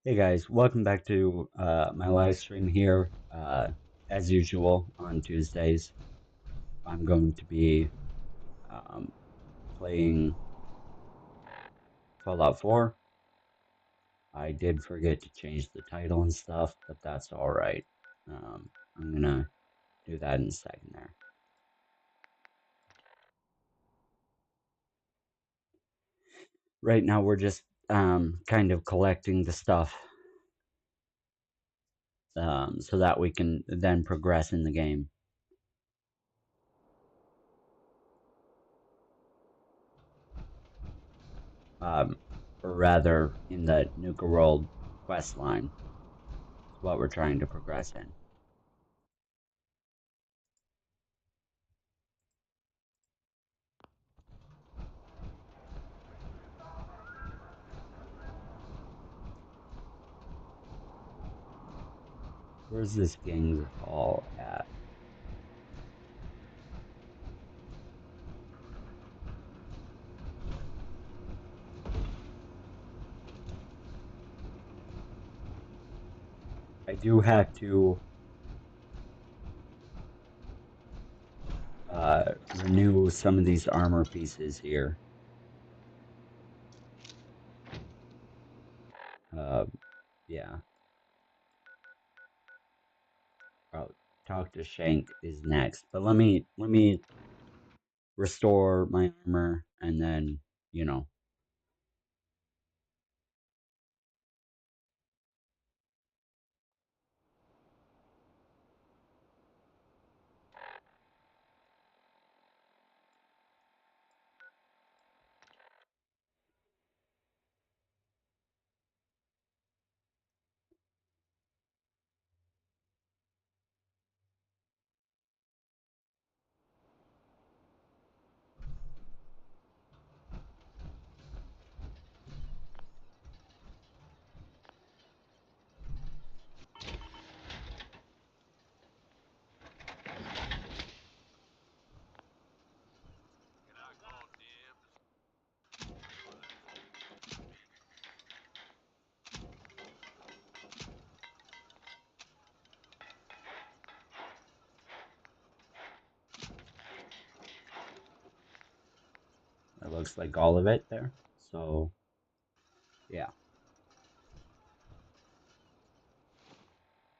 Hey guys, welcome back to my live stream here. As usual, on Tuesdays, I'm going to be um, playing Fallout 4. I did forget to change the title and stuff, but that's alright. I'm gonna do that in a second there. Right now, we're just kind of collecting the stuff so that we can then progress in the game. Or rather, in the Nuka World quest line. Is what we're trying to progress in. Where's this Gangs Hall at? I do have to renew some of these armor pieces here. Uh, yeah. Oh, talk to Shank is next, but let me restore my armor and then you know. It looks like all of it there. So yeah.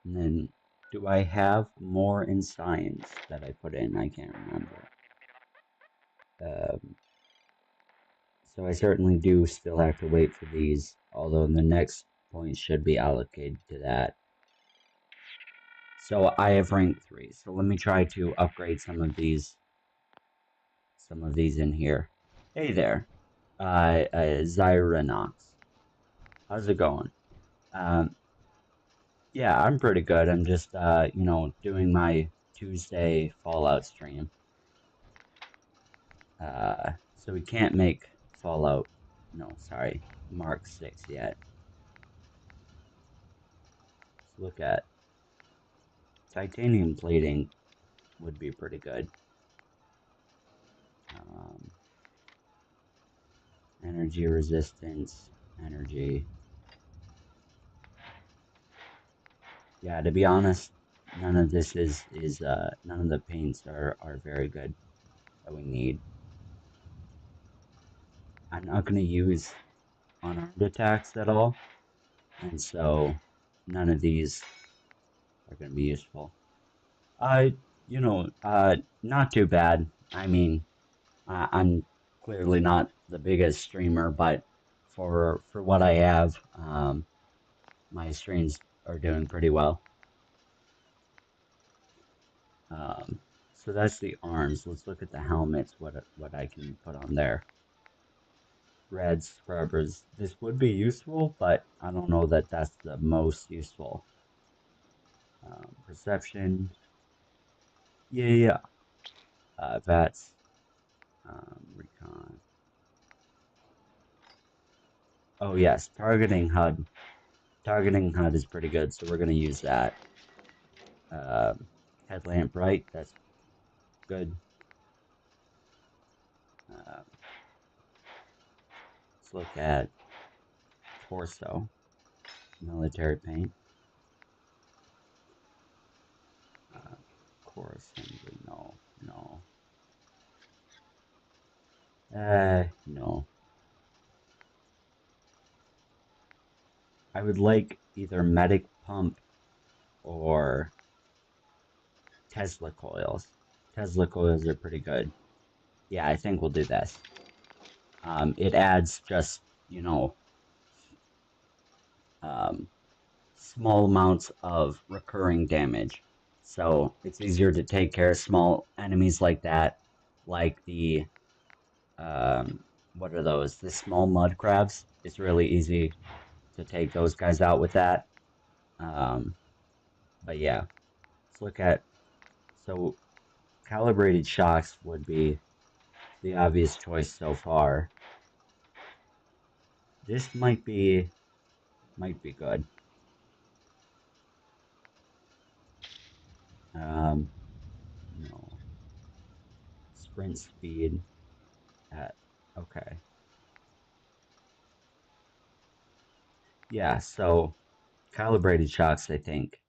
And then do I have more in science that I put in? I can't remember. Um, So I certainly do still have to wait for these, although the next point should be allocated to that. So I have rank 3, so let me try to upgrade some of these in here. Hey there, Zyronox. How's it going? Um, yeah, I'm pretty good. I'm just, doing my Tuesday Fallout stream. So we can't make Fallout, no, sorry, Mark 6 yet. Let's look at titanium plating would be pretty good. Um, energy resistance, energy. Yeah, to be honest, none of this is none of the paints are very good that we need. I'm not going to use unarmed attacks at all, and so none of these are going to be useful. Uh, not too bad. I mean, I'm clearly not the biggest streamer, but for what I have, my streams are doing pretty well. So that's the arms. Let's look at the helmets. What I can put on there. Red scrubbers. This would be useful, but I don't know that that's the most useful. Perception. Yeah, yeah. VATS. Recon. Oh yes, targeting HUD. Targeting HUD is pretty good, so we're gonna use that. Headlamp right. That's good. Let's look at torso. military paint. Uh, core assembly, no, no. No. I would like either medic pump or Tesla coils. Tesla coils are pretty good. Yeah, I think we'll do this. It adds just, you know, um, small amounts of recurring damage. So it's easier to take care of small enemies like that, like the, um, what are those? The small mud crabs. It's really easy to take those guys out with that. Um, but yeah, let's look at, so calibrated shocks would be the obvious choice so far. This might be good. Um, no, sprint speed at, okay. Yeah, so calibrated shocks, I think,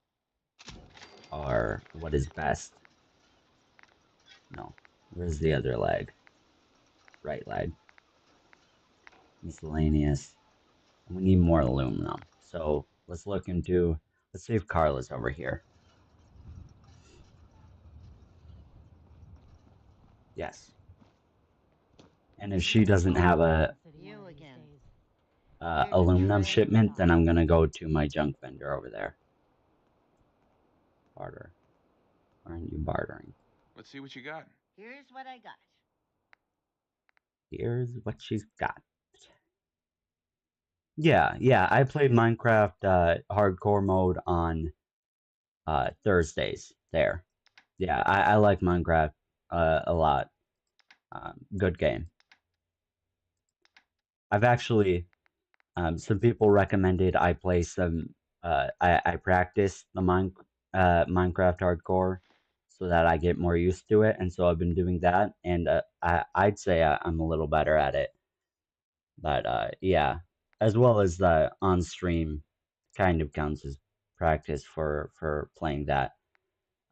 are what is best. No, where's the other leg? Right leg. Miscellaneous. And we need more aluminum. So let's see if Carla's over here. Yes. And if she doesn't have a You again. aluminum shipment, then I'm gonna go to my junk vendor over there. Barter. Aren't you bartering? Let's see what you got. Here's what I got. Here's what she's got. Yeah. I played Minecraft hardcore mode on Thursdays there. Yeah, I like Minecraft a lot. Good game. I've actually some people recommended I play some. I practice the Minecraft hardcore so that I get more used to it, and so I've been doing that, and I'd say I'm a little better at it. But yeah, as well as the on stream kind of counts as practice for playing that.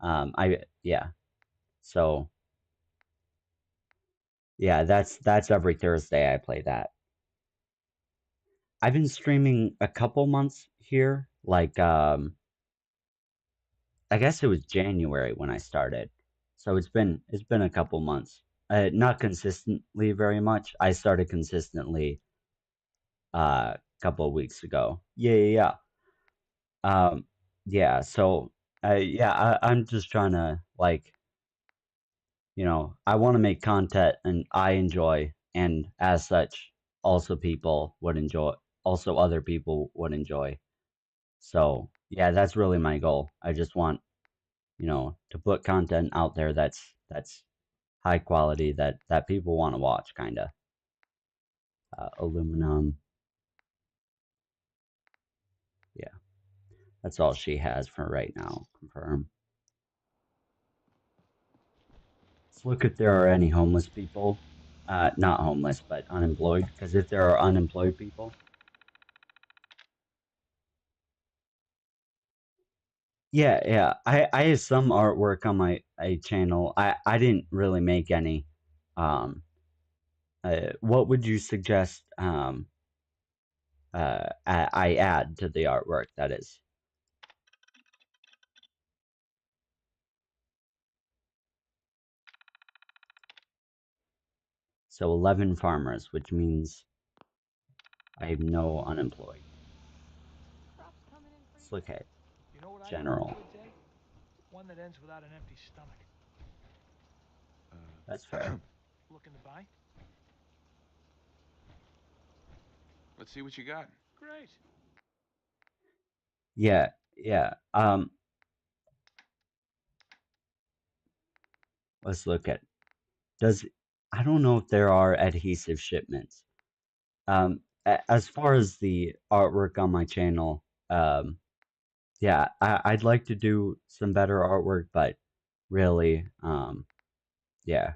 I yeah. So yeah, that's every Thursday I play that. I've been streaming a couple months here, like I guess it was January when I started. So it's been a couple months. Not consistently very much. I started consistently a couple of weeks ago. Yeah. Um yeah, so yeah, I'm just trying to like, I want to make content and I enjoy, and as such also people would enjoy, also other people would enjoy. So, yeah, that's really my goal. I just want, to put content out there that's high quality that people want to watch, kind of. Aluminum, yeah, that's all she has for right now. Confirm. Let's look if there are any homeless people. Not homeless, but unemployed. Because if there are unemployed people, yeah. I have some artwork on my channel. I didn't really make any. Um, what would you suggest? I add to the artwork. That is. So 11 farmers, which means I have no unemployed. Crops coming in Let's pretty look good. at You know what I call a general. good day? One that ends without an empty stomach. That's fair. Looking to buy? Let's see what you got. Great. Yeah. Let's look at does I don't know if there are adhesive shipments. As far as the artwork on my channel, yeah, I'd like to do some better artwork, but really, yeah,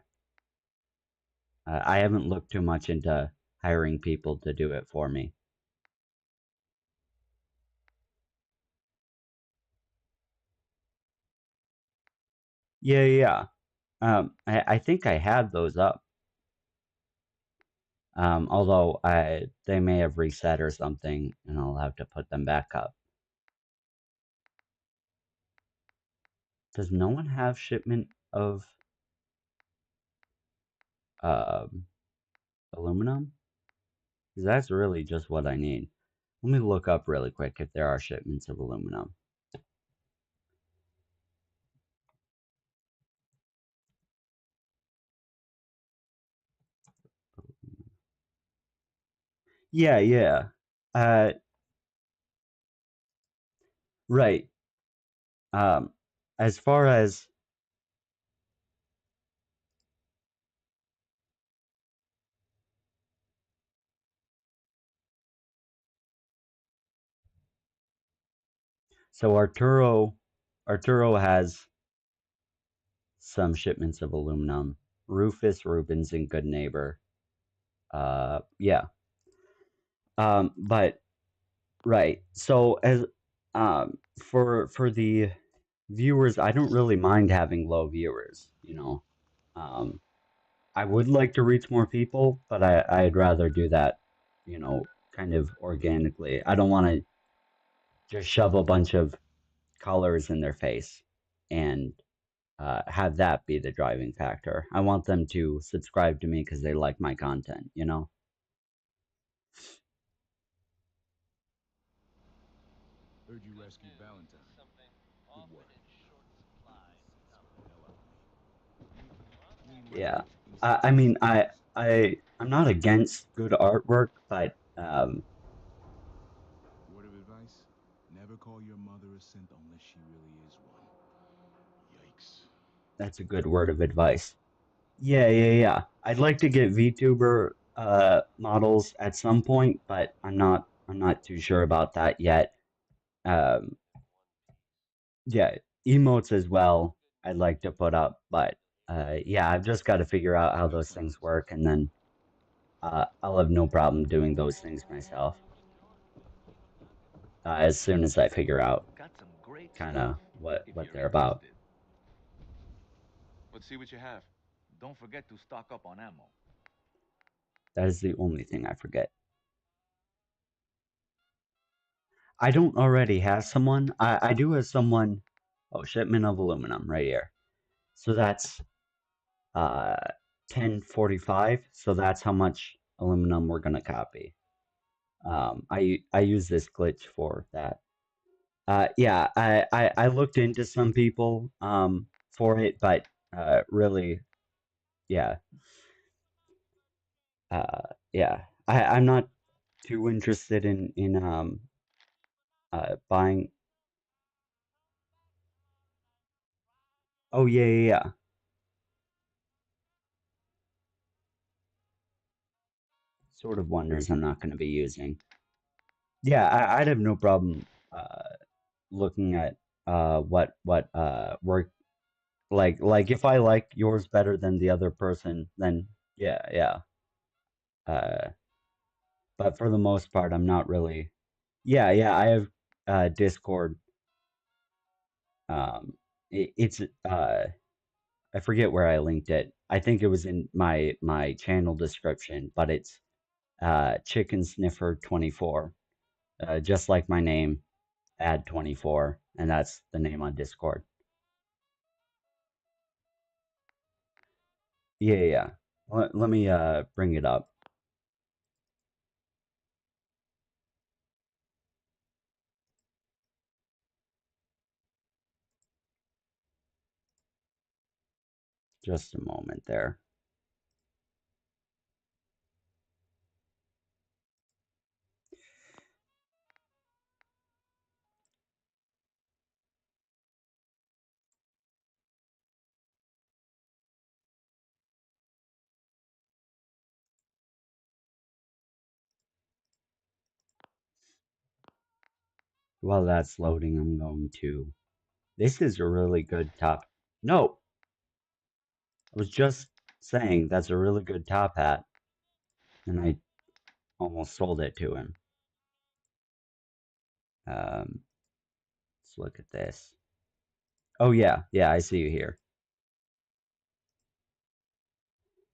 I haven't looked too much into hiring people to do it for me. Yeah, yeah. I think I have those up. Although they may have reset or something, and I'll have to put them back up. Does no one have shipment of um, aluminum? Because that's really just what I need. Let me look up really quick if there are shipments of aluminum. Yeah, yeah. Uh, right. Um, as far as so Arturo has some shipments of aluminum. Rufus, Rubens, and Good Neighbor. Yeah. But right. So as for the viewers, I don't really mind having low viewers, you know. Um, I would like to reach more people, but I'd rather do that, you know, kind of organically. I don't want to just shove a bunch of colors in their face and have that be the driving factor. I want them to subscribe to me because they like my content, you know? Heard you rescued Valentine. Good work. Yeah. I mean, I'm not against good artwork, but Word of advice? Never call your mother a simp unless she really is one. Yikes. that's a good word of advice. Yeah, yeah, yeah. I'd like to get VTuber models at some point, but I'm not too sure about that yet. Um, yeah, emotes as well. I'd like to put up, but yeah, I've just got to figure out how Good those plan, things son. work, and then I'll have no problem doing those things myself as soon as I figure out Got some great kind stuff of what if what you're they're about. interested. Let's see what you have. Don't forget to stock up on ammo. That is the only thing I forget. I don't already have someone. I do have someone. Oh, shipment of aluminum right here. So that's uh 1045. So that's how much aluminum we're gonna copy. I use this glitch for that. Yeah, I looked into some people for it, but really, yeah, yeah. I'm not too interested in buying. Oh yeah, yeah, yeah. Sort of wonders I'm not going to be using. Yeah, I'd have no problem looking at what work like if I like yours better than the other person, then yeah, yeah. Uh, but for the most part, I'm not really. Yeah, yeah. I have Discord. It's I forget where I linked it. I think it was in my channel description, but it's Chicken Sniffer 24. Just like my name, add 24, and that's the name on Discord. Yeah, yeah, yeah. Let me bring it up. Just a moment there. While that's loading, I'm going to. This is a really good top. No, I was just saying that's a really good top hat, and I almost sold it to him. Let's look at this. Oh yeah, yeah, I see you here.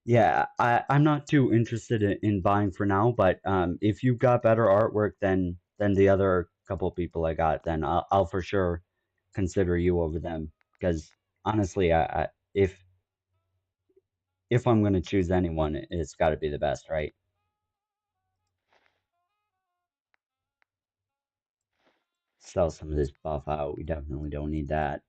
Yeah, I'm not too interested in buying for now, but if you've got better artwork than the other couple people I got, then I'll for sure consider you over them. Because honestly, if I'm gonna choose anyone, it's got to be the best, right? Sell some of this buff out. We definitely don't need that.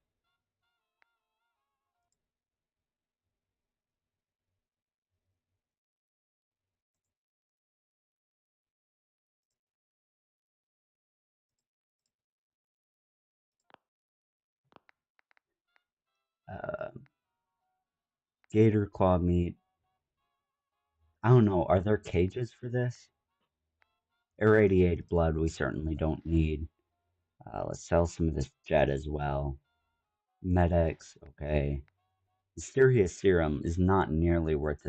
Uh, Gator claw meat. I don't know. Are there cages for this? Irradiated blood. We certainly don't need. Let's sell some of this jet as well. Medics. Okay. Mysterious serum is not nearly worth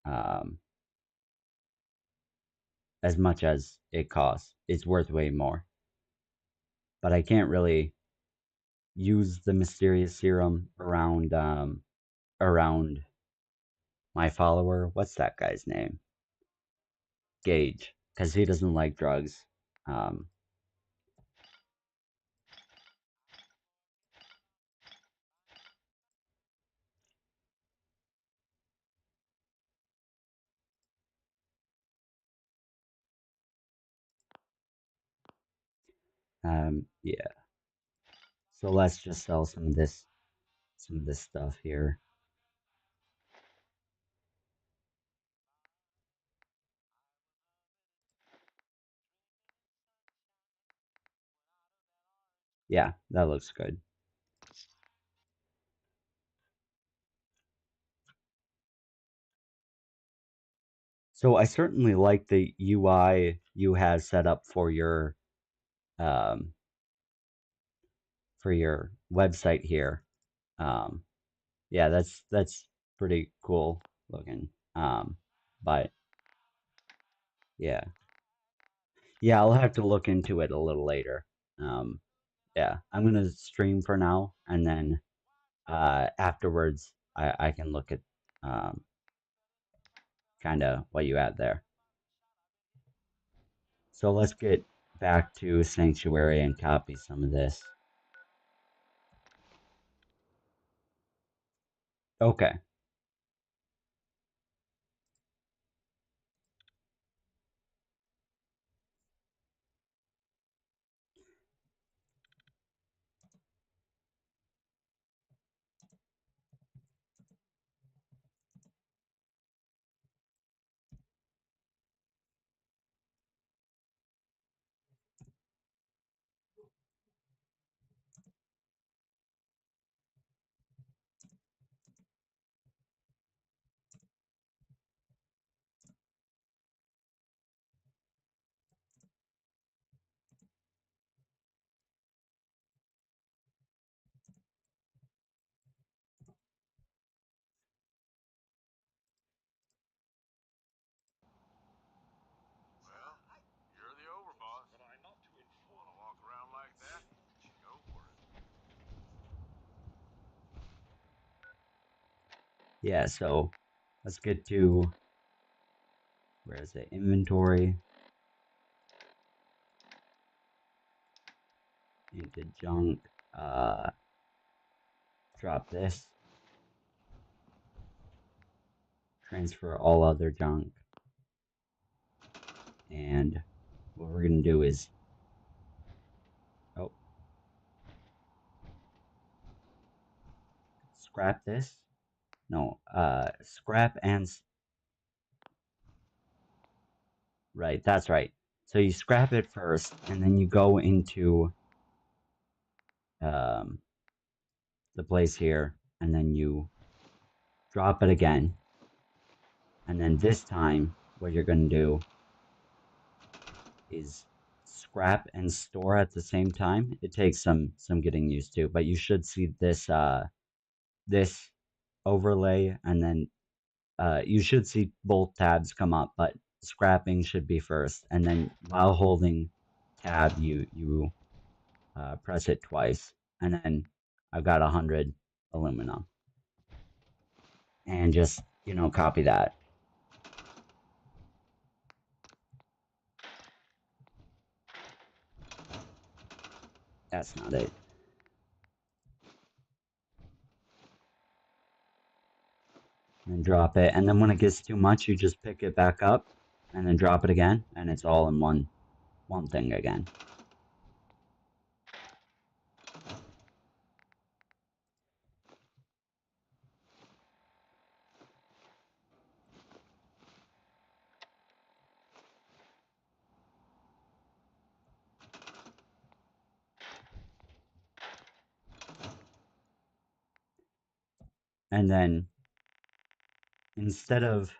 um, as much as it costs. It's worth way more. But I can't really use the mysterious serum around my follower. What's that guy's name? Gage, because he doesn't like drugs. Um, yeah. So let's just sell some of this stuff here. Yeah, that looks good. So I certainly like the UI you have set up um, for your website here. Um, yeah, that's pretty cool looking. But yeah, yeah, I'll have to look into it a little later. Um, yeah, I'm gonna stream for now, and then afterwards I can look at um, kind of what you add there. So let's get back to Sanctuary and copy some of this. Okay. Well, you're the overboss. But I'm not too informed. Wanna walk around like that? Go for it. Yeah, so let's get to, where is it? Inventory, into junk, drop this, transfer all other junk, and what we're gonna do is, oh, scrap this. No, scrap and, right, that's right. So you scrap it first, and then you go into um, the place here, and then you drop it again. And then this time, what you're going to do is scrap and store at the same time. It takes some getting used to, but you should see this overlay, and then you should see both tabs come up, but scrapping should be first, and then while holding tab, you press it twice, and then I've got 100 aluminum. and just, you know, copy that. That's not it. And drop it, and then when it gets too much, you just pick it back up, and then drop it again, and it's all in one thing again. And then instead of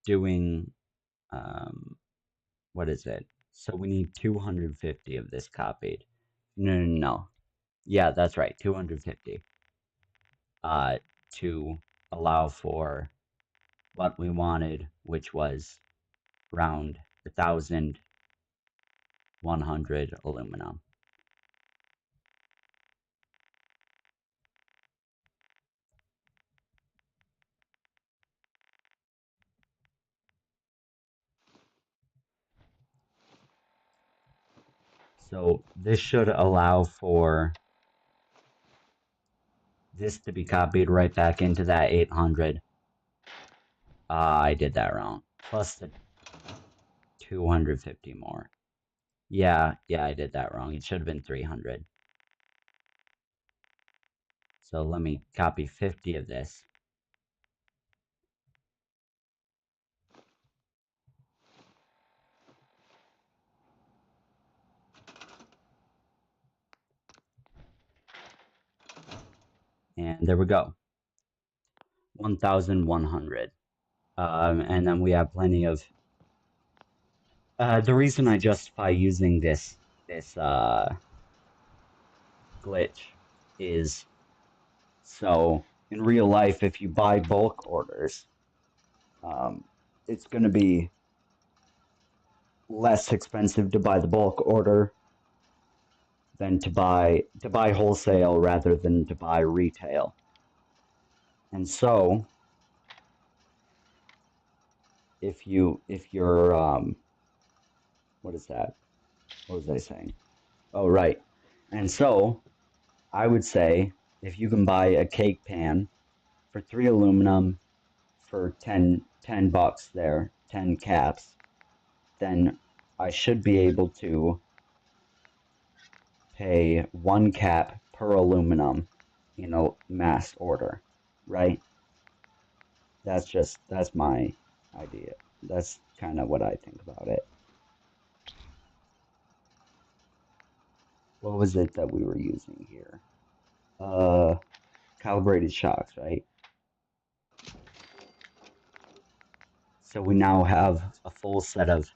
doing, what is it? So we need 250 of this copied. No. Yeah, that's right, 250. To allow for what we wanted, which was around 1,100 aluminum. So this should allow for this to be copied right back into that 800. I did that wrong. Plus the 250 more. Yeah, I did that wrong. It should have been 300. So let me copy 50 of this. And there we go. 1,100. And then we have plenty of... the reason I justify using this glitch is so in real life, if you buy bulk orders, it's going to be less expensive to buy the bulk order than to buy wholesale rather than to buy retail. And so if you're what is that? What was I saying? Oh, right. And so I would say if you can buy a cake pan for 3 aluminum for 10 bucks there, 10 caps, then I should be able to pay 1 cap per aluminum in a mass order, right? That's my idea. That's kind of what I think about it. What was it that we were using here? Calibrated shocks, right? So we now have a full set of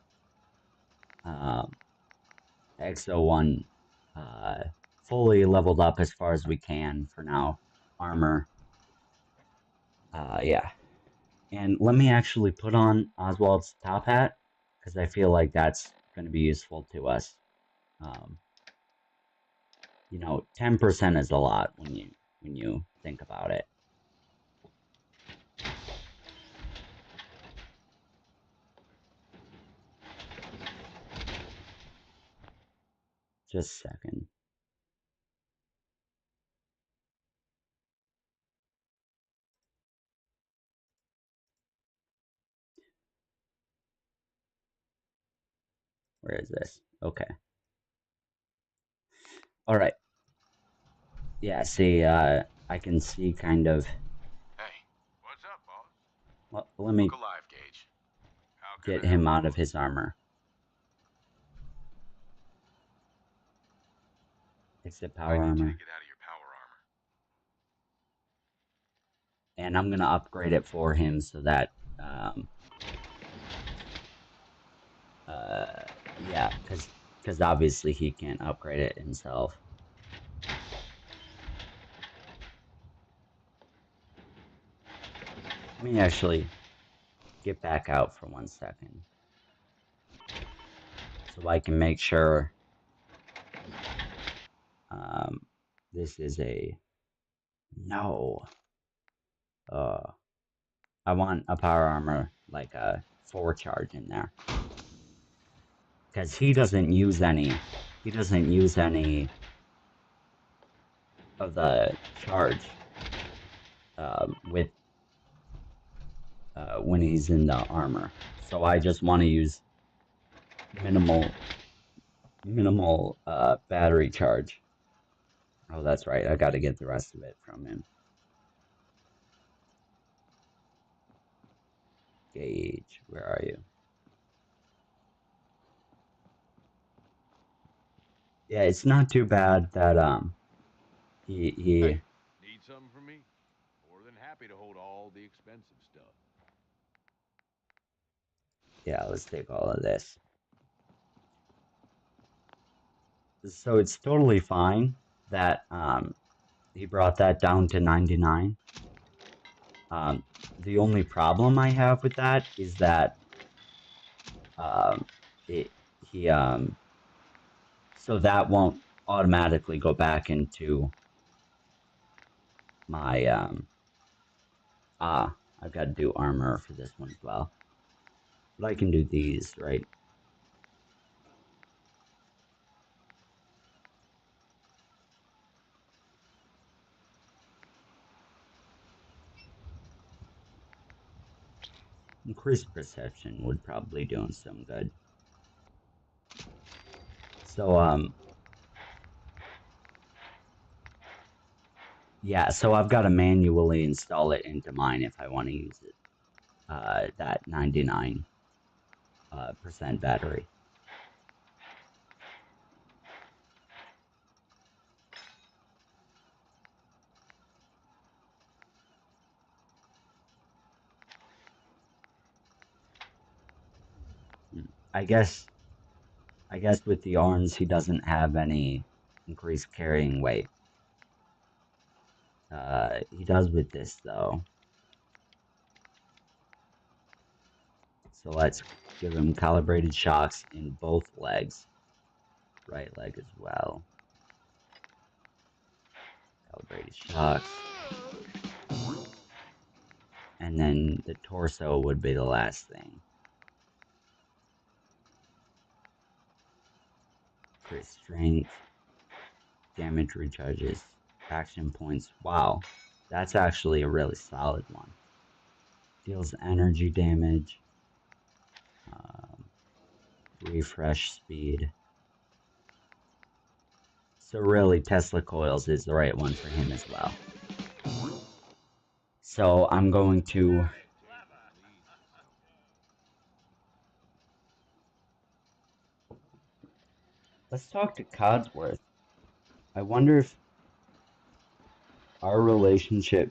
XO1 fully leveled up as far as we can for now. Armor. Yeah. And let me actually put on Oswald's top hat, because I feel like that's going to be useful to us. You know, 10% is a lot when you think about it. Just a second. Where is this? Okay. All right. Yeah, see, I can see kind of... Hey, what's up, boss? Well, let me Look alive, Gage. How can get I help? him out of his armor. Exit I power need you to armor. get out of your power armor. And I'm going to upgrade it for him so that, yeah, because obviously he can't upgrade it himself. Let me actually get back out for 1 second, so I can make sure this is a... No. I want a power armor like a 4 charge in there. Because he doesn't use any of the charge with when he's in the armor. So I just want to use minimal battery charge. Oh, that's right. I got to get the rest of it from him. Gage, where are you? Yeah, it's not too bad that he Hey, need something from me? More than happy to hold all the expensive stuff. yeah, let's take all of this. So it's totally fine that he brought that down to 99. The only problem I have with that is that um, so that won't automatically go back into my I've got to do armor for this one as well. But I can do these, right? Increased perception would probably do him some good. So yeah, so I've got to manually install it into mine if I want to use it. That 99% battery. I guess with the arms he doesn't have any increased carrying weight. He does with this though. So let's give him calibrated shocks in both legs. Right leg as well. Calibrated shocks. And then the torso would be the last thing. Crit strength. Damage recharges. Action points. Wow. That's actually a really solid one. Deals energy damage. Refresh speed. So really, Tesla coils is the right one for him as well. So I'm going to... Let's talk to Codsworth. I wonder if our relationship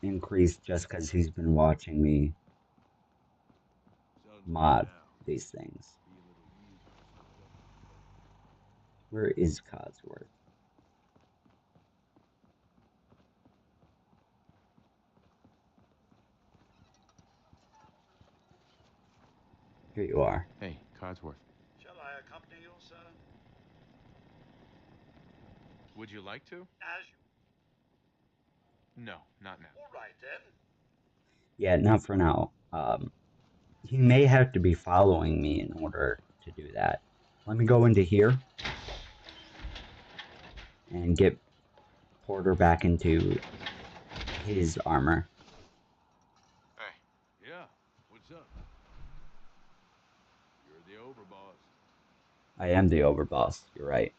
increased just because he's been watching me mod these things. Where is Codsworth? Here you are. Hey, Codsworth. Shall I accompany you, sir? Would you like to? As you... No, not now. All right, then. Yeah, not for now. He may have to be following me in order to do that. Let me go into here and get Porter back into his armor. Hey, Yeah, what's up? You're the overboss. I am the overboss, you're right.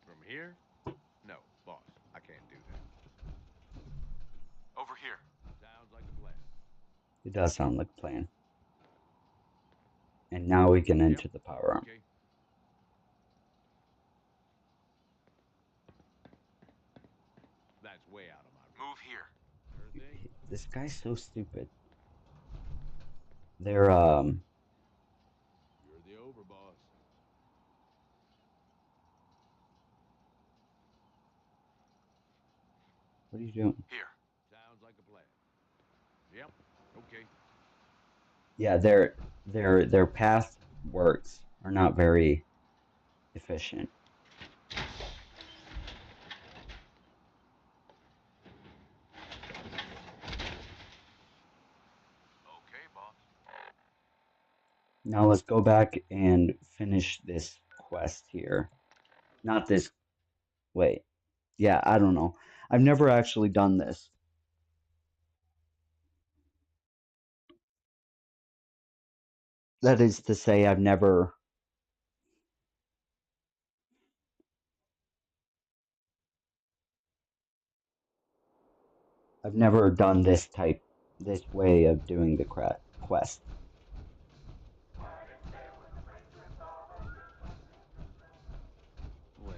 From here? No, boss, I can't do that. over here. Sounds like a plan. It does sound like a plan. And now we can enter the power arm. Okay. That's way out of my Move here. Sure thing. This guy's so stupid. They're, You're the overboss. what are you doing? Here. Sounds like a plan. Yep. Okay. Yeah, their path works are not very efficient. Now let's go back and finish this quest here. Not this. Wait. Yeah, I don't know. I've never actually done this. That is to say, I've never done this way of doing the quest. Well,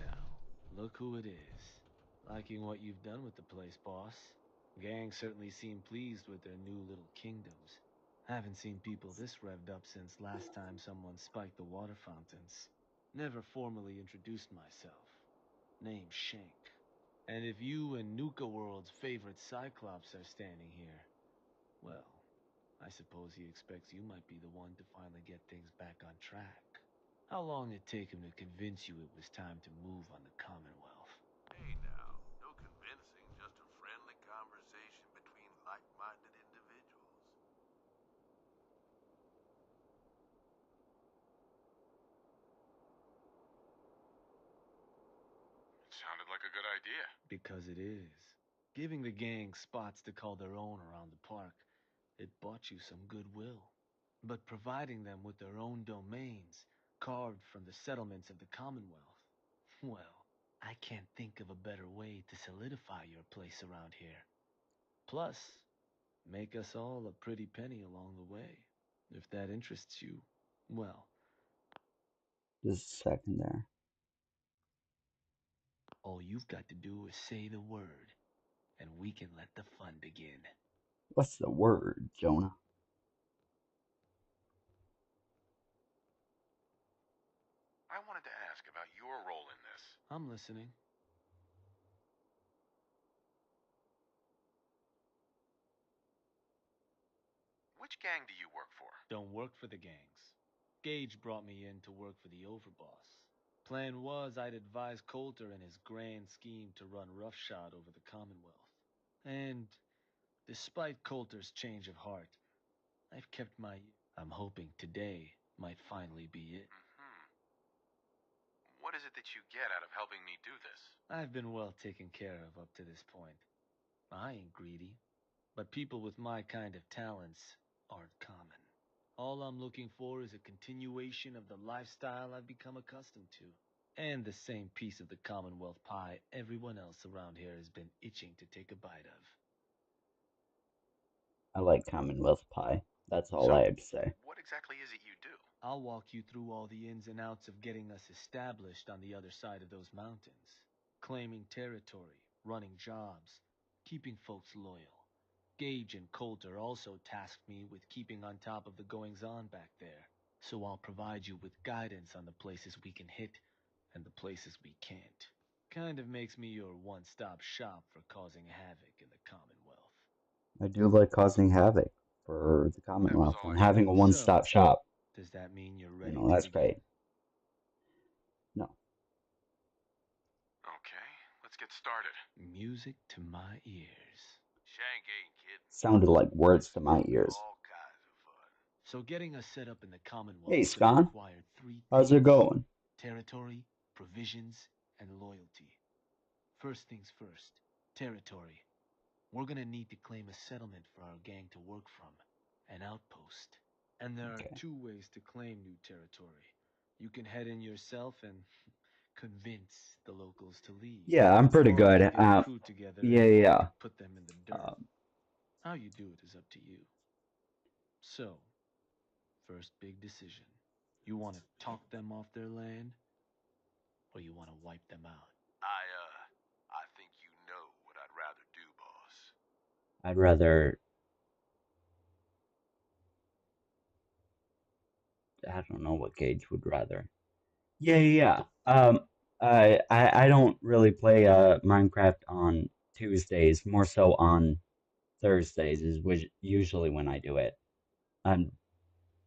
look who it is. Liking what you've done with the place, boss. Gang certainly seem pleased with their new little kingdoms. Haven't seen people this revved up since last time someone spiked the water fountains. Never formally introduced myself. Name Shank. And if you and Nuka World's favorite Cyclops are standing here, well, I suppose he expects you might be the one to finally get things back on track. How long did it take him to convince you it was time to move on the Commonwealth? Hey now, no convincing, just a friendly conversation between like-minded individuals. Sounded like a good idea. Because it is. Giving the gang spots to call their own around the park, it bought you some goodwill. But providing them with their own domains, carved from the settlements of the Commonwealth, well, I can't think of a better way to solidify your place around here. Plus, make us all a pretty penny along the way. If that interests you, well, Just a second there. all you've got to do is say the word, and we can let the fun begin. What's the word, Jonah? I wanted to ask about your role in this. I'm listening. Which gang do you work for? Don't work for the gangs. Gage brought me in to work for the overboss. Plan was I'd advise Coulter in his grand scheme to run roughshod over the Commonwealth. And despite Coulter's change of heart, I've kept my... I'm hoping today might finally be it. What is it that you get out of helping me do this? I've been well taken care of up to this point. I ain't greedy, but people with my kind of talents aren't common. All I'm looking for is a continuation of the lifestyle I've become accustomed to. And the same piece of the Commonwealth pie everyone else around here has been itching to take a bite of. I like Commonwealth pie. That's all So, I have to say. what exactly is it you do? I'll walk you through all the ins and outs of getting us established on the other side of those mountains. Claiming territory, running jobs, keeping folks loyal. Gage and Coulter also tasked me with keeping on top of the goings-on back there. So I'll provide you with guidance on the places we can hit and the places we can't. Kind of makes me your one-stop shop for causing havoc in the Commonwealth. I do like causing havoc for the Commonwealth all and I having a one-stop shop. Does that mean you're You ready know, to that's begin? great. No. Okay, let's get started. Music to my ears. Shank ain't kidding. Sounded like words to my ears. All kinds of fun. So getting us set up in the Commonwealth Hey, is Scon. gonna require three How's things. it going? Territory, provisions, and loyalty. First things first, territory. We're gonna need to claim a settlement for our gang to work from, an outpost. And there are Okay. two ways to claim new territory. You can head in yourself and convince the locals to leave. Yeah, I'm pretty Or good. you get a crew together Yeah, and yeah. put them in the dirt. How you do it is up to you. So, first big decision. You want to talk them off their land, or you want to wipe them out? I think you know what I'd rather do, boss. I'd rather. I don't know what Gage would rather. Yeah, yeah. I don't really play Minecraft on Tuesdays. More so on Thursdays is which usually when I do it. Um.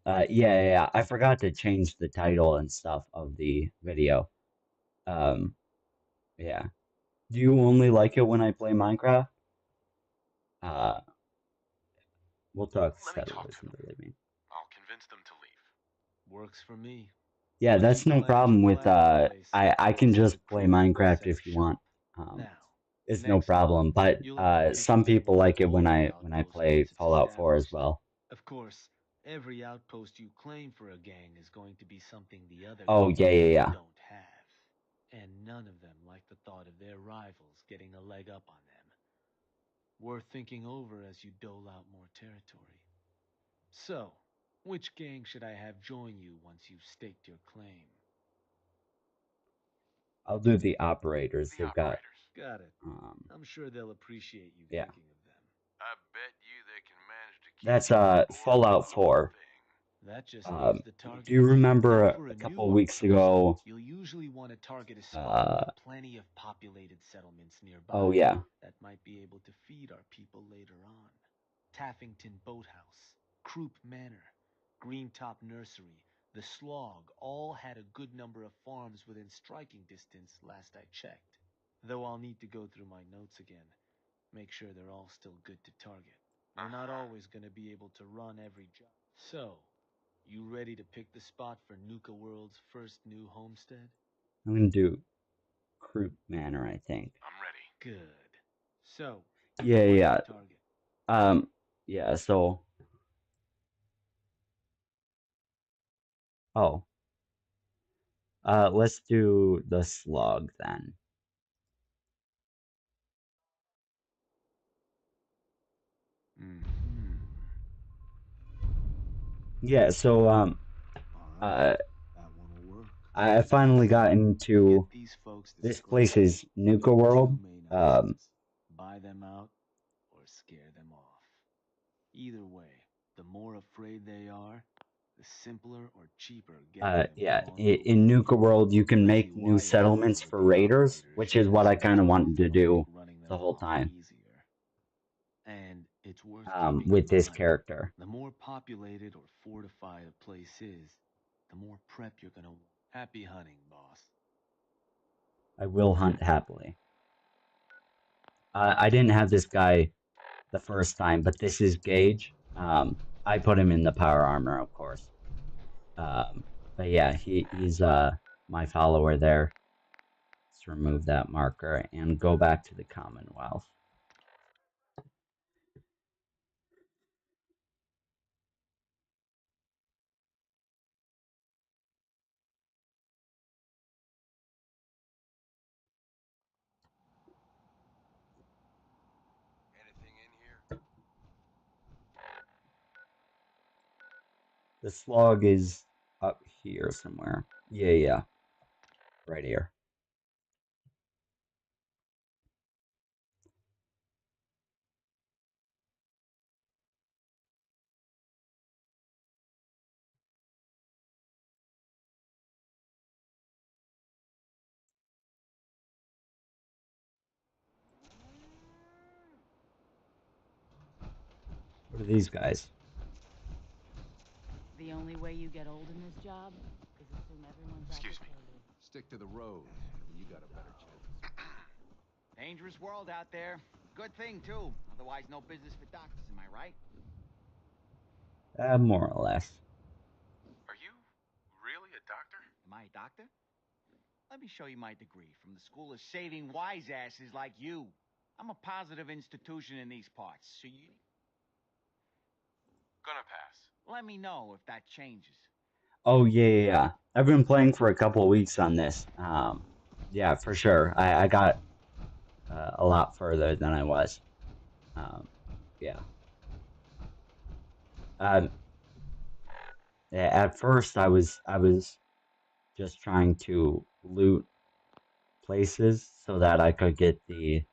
Yeah, yeah, yeah. I forgot to change the title and stuff of the video. Um. Yeah. Do you only like it when I play Minecraft? Uh. We'll talk Let me talk settlers to into them. living. I'll convince them to leave. Works for me. Yeah, Once that's you no cleanse problem your with place, I can set the just play crew up for a Minecraft set if you shot. want. Now, It's no next up, problem. But you'll have to pick some out people one or like it all the when I outposts play once it's Fallout 4 as established. well. Of course, every outpost you claim for a gang is going to be something the other Oh gangs yeah. don't have. And none of them like the thought of their rivals getting a leg up on them. Worth thinking over as you dole out more territory. So, which gang should I have join you once you've staked your claim? I'll do the operators. The They've got operators. Got it. um I'm sure they'll appreciate you yeah. thinking of them. I bet you they can manage to keep That's you on board with Fallout the whole 4. thing. That just leaves the Do you targets. remember For a a couple new of weeks outpost, ago? you'll usually want to target a spot Uh with plenty of populated settlements nearby oh yeah. that might be able to feed our people later on. Taffington Boathouse, Croup Manor, Greentop Nursery, the Slog all had a good number of farms within striking distance last I checked. Though I'll need to go through my notes again, make sure they're all still good to target. We're not always going to be able to run every job. So, you ready to pick the spot for Nuka World's first new homestead? I'm gonna do Croup Manor, I think. I'm ready. Good. So, Yeah, what's yeah. the target? Um yeah, so oh. Let's do the slug then. Hmm. Yeah, so All right, uh that one will work. I finally got Get into these folks this disgraced. place is Nuka Two World. main Um axes. Buy them out or scare them off. Either way, the more afraid they are, the simpler or cheaper getting them yeah, will in Nuka World you can I see make new why you're going settlements with for the raiders, operators. which is what I kind of wanted to It'll make do running them the whole off time easier. And it's worth keeping with in this mind. character. The more populated or fortified a place is, the more prep you're gonna want. Happy hunting, boss. I will hunt happily. I didn't have this guy the first time, but this is Gage. I put him in the power armor, of course. But yeah, he's my follower there. Let's remove that marker and go back to the Commonwealth. Anything in here? The slug is up here somewhere. Yeah. Right here. What are these guys? The only way you get old in this job is assume everyone's out Excuse to me. kill you. Stick to the road, and you got a better chance of surviving. Dangerous world out there. Good thing, too. Otherwise, no business for doctors, am I right? More or less. Are you really a doctor? Am I a doctor? Let me show you my degree from the School of Saving Wise Asses like you. I'm a positive institution in these parts, so you... Gonna pass. Let me know if that changes. Oh yeah. I've been playing for a couple of weeks on this. Yeah, for sure. I got a lot further than I was. Yeah. Um, at first I was just trying to loot places so that I could get the.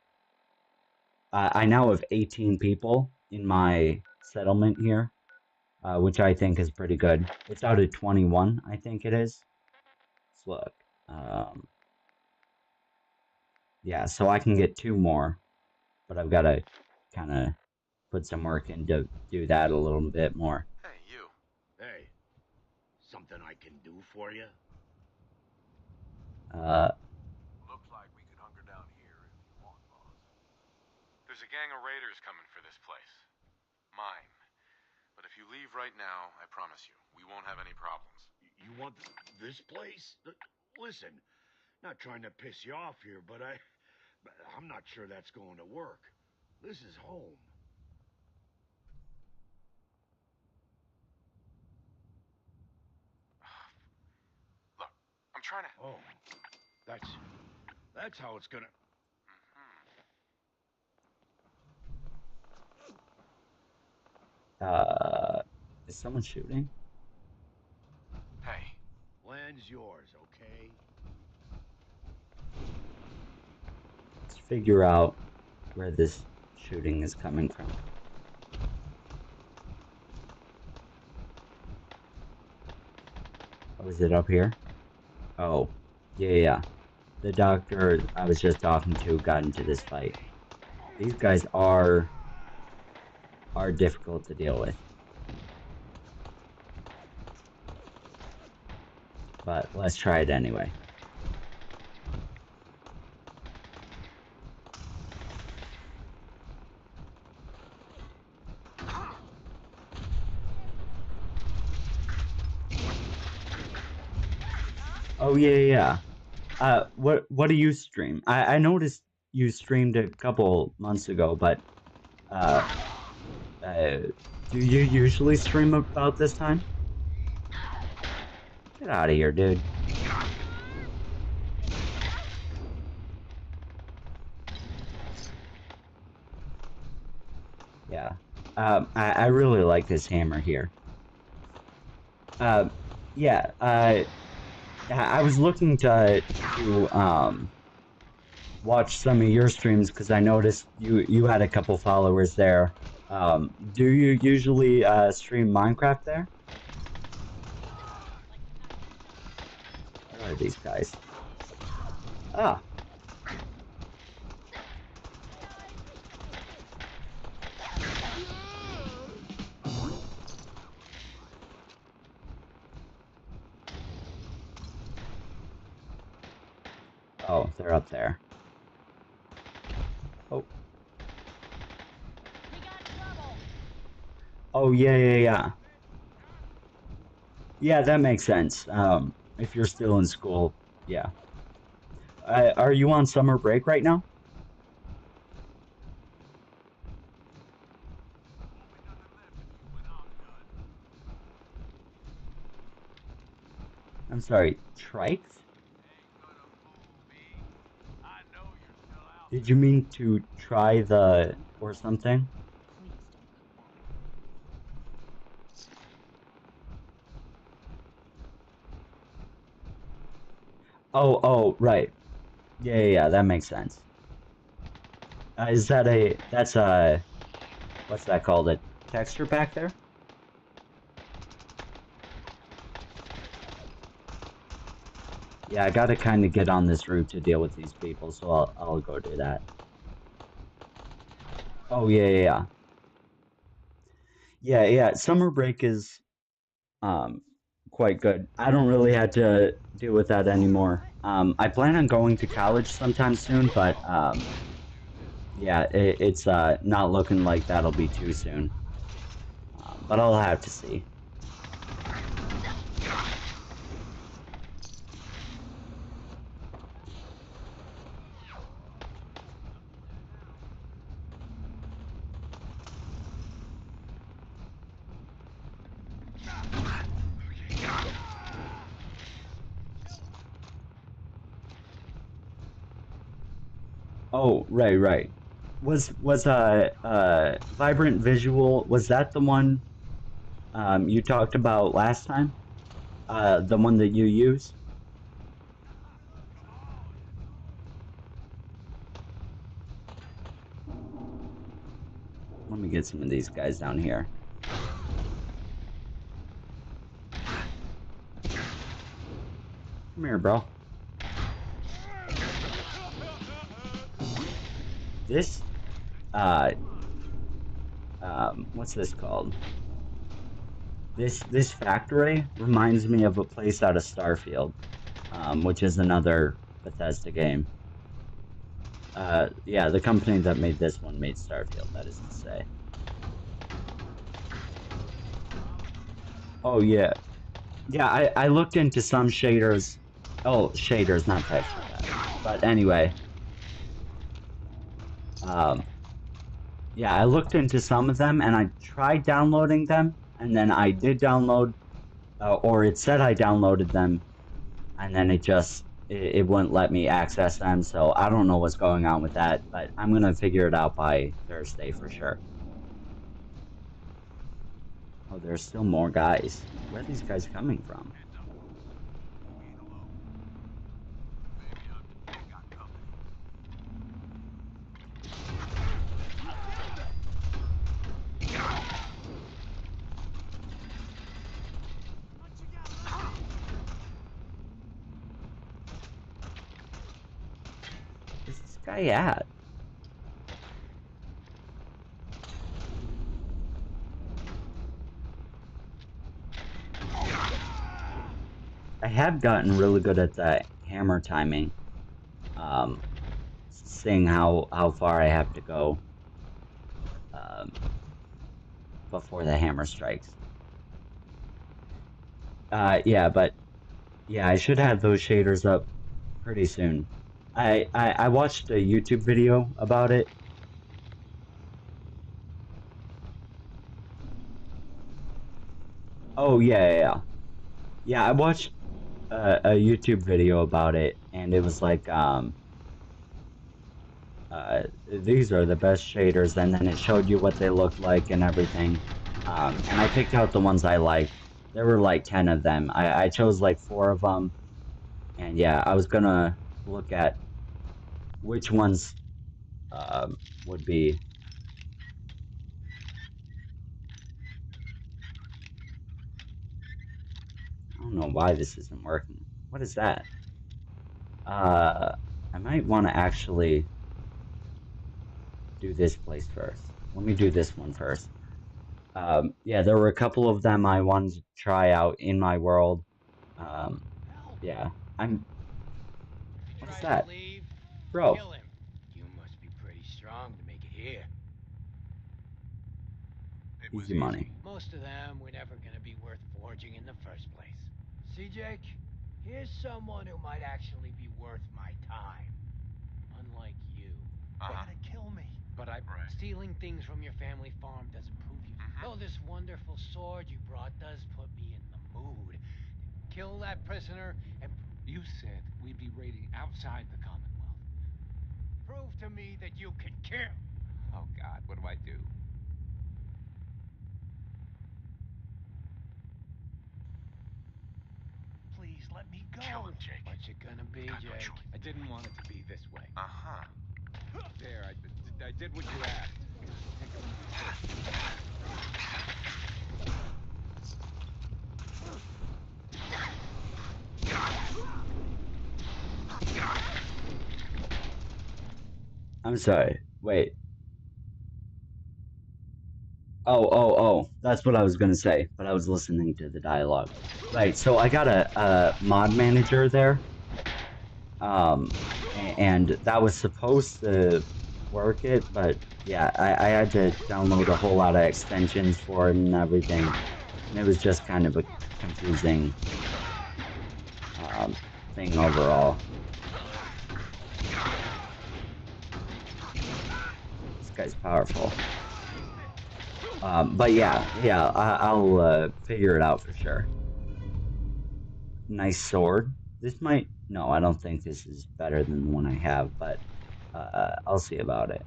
I now have 18 people in my settlement here, which I think is pretty good. It's out of 21, I think it is. Let's look. Um, yeah, so I can get two more, but I've got to kind of put some work in to do that a little bit more. Hey, you. Hey, something I can do for you? Uh, Looks like we could hunker down here if you want, boss. There's a gang of raiders coming for this place. Mine. But if you leave right now, I promise you, we won't have any problems. You want this place? Listen, not trying to piss you off here, but I'm not sure that's going to work. This is home. Look, I'm trying to... Oh, that's how it's gonna... Is someone shooting? Hey. Land's yours, okay? Let's figure out where this shooting is coming from. Oh, is it up here? Oh, yeah. The doctor I was just talking to got into this fight. These guys are difficult to deal with. But let's try it anyway. Oh yeah. What do you stream? I noticed you streamed a couple months ago, but do you usually stream about this time? Get out of here, dude. Yeah. I really like this hammer here. Yeah. I was looking to watch some of your streams because I noticed you had a couple followers there. Do you usually stream Minecraft there? Where are these guys? Ah. Oh, they're up there. Oh. Oh, yeah. Yeah, that makes sense. If you're still in school, yeah. Are you on summer break right now? I'm sorry, trikes? Did you mean to try the or something? Oh, right. Yeah, that makes sense. Is that that's what's that called? A texture pack there? Yeah, I gotta kind of get on this route to deal with these people, so I'll go do that. Oh, yeah. Yeah, summer break is quite good. I don't really have to deal with that anymore. I plan on going to college sometime soon, but yeah, it's not looking like that'll be too soon. But I'll have to see. Oh, right. Was Vibrant Visual, was that the one you talked about last time? The one that you use? Let me get some of these guys down here. Come here, bro. This, what's this called? This factory reminds me of a place out of Starfield, which is another Bethesda game. Yeah, the company that made this one made Starfield, that is to say. Oh, yeah. Yeah, I looked into some shaders. Oh, shaders, not texture pack. But anyway, yeah, I looked into some of them and I tried downloading them, and then I did download, or it said I downloaded them, and then it wouldn't let me access them. So I don't know what's going on with that, but I'm gonna figure it out by Thursday for sure. Oh, there's still more guys. Where are these guys coming from? Where's this guy at? I have gotten really good at that hammer timing. Seeing how far I have to go before the hammer strikes. Yeah, but yeah, I should have those shaders up pretty soon. I watched a YouTube video about it. Oh yeah. I watched a YouTube video about it, and it was like these are the best shaders, and then it showed you what they looked like and everything. And I picked out the ones I liked. There were like 10 of them. I chose like 4 of them, and yeah, I was gonna look at which ones would be. I don't know why this isn't working. What is that? Uh, I might want to actually do this place first. Let me do this one first. Yeah, there were a couple of them I wanted to try out in my world. Um, yeah, I'm. What is Tries to that, leave, bro? kill him. You must be pretty strong to make it here. It was Easy easy. money. Most of them were never gonna be worth forging in the first place. See, Jake? Here's someone who might actually be worth my time. Unlike you. Uh-huh. Kill me. But Right. stealing things from your family farm doesn't prove you. Though this wonderful sword you brought does put me in the mood. Kill that prisoner and You said we'd be raiding outside the Commonwealth. prove to me that you can kill. Oh, God, what do I do? Please let me go. Kill him, Jake. What's it gonna be, Got no Jake? choice. I didn't want it to be this way. Uh-huh. There, I did what you asked. Take him easy. I'm sorry. Wait. Oh. That's what I was gonna say, but I was listening to the dialogue. Right. So I got a mod manager there. And that was supposed to work it, but yeah, I had to download a whole lot of extensions for it and everything, and it was just kind of a confusing thing overall. This guy's powerful. But yeah, I'll figure it out for sure. Nice sword. This might, no, I don't think this is better than the one I have, but I'll see about it.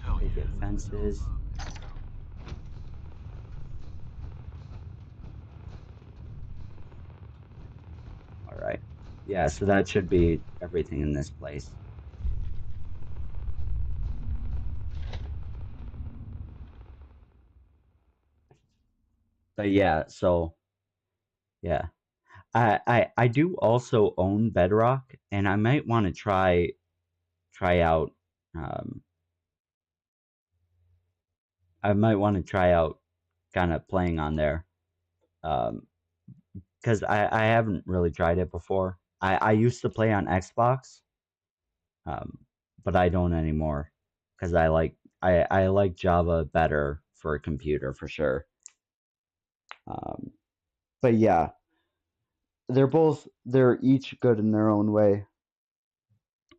Hell yeah. Picket fences. All right. Yeah, so that should be everything in this place. But yeah, so yeah. I do also own Bedrock, and I might want to try out um I might want to try out kind of playing on there. Um because I haven't really tried it before. I used to play on Xbox, um, but I don't anymore because I like Java better for a computer for sure. Um, but yeah, they're each good in their own way.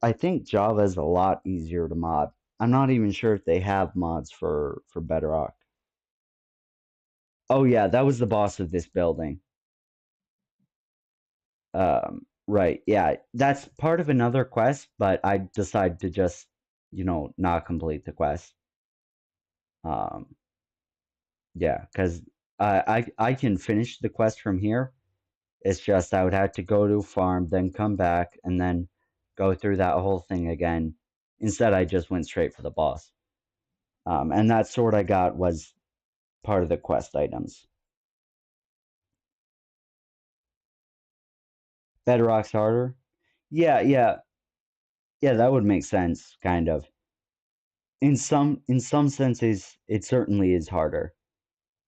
I think Java is a lot easier to mod. I'm not even sure if they have mods for Bedrock. Oh yeah, that was the boss of this building. Right, yeah, that's part of another quest, but I decided to just, not complete the quest. Um, yeah, because I can finish the quest from here. It's just I would have to go to a farm, then come back, and then go through that whole thing again. Instead, I just went straight for the boss. And that sword I got was part of the quest items. Bedrock's harder? Yeah, yeah, yeah, that would make sense, kind of. In some senses, it certainly is harder.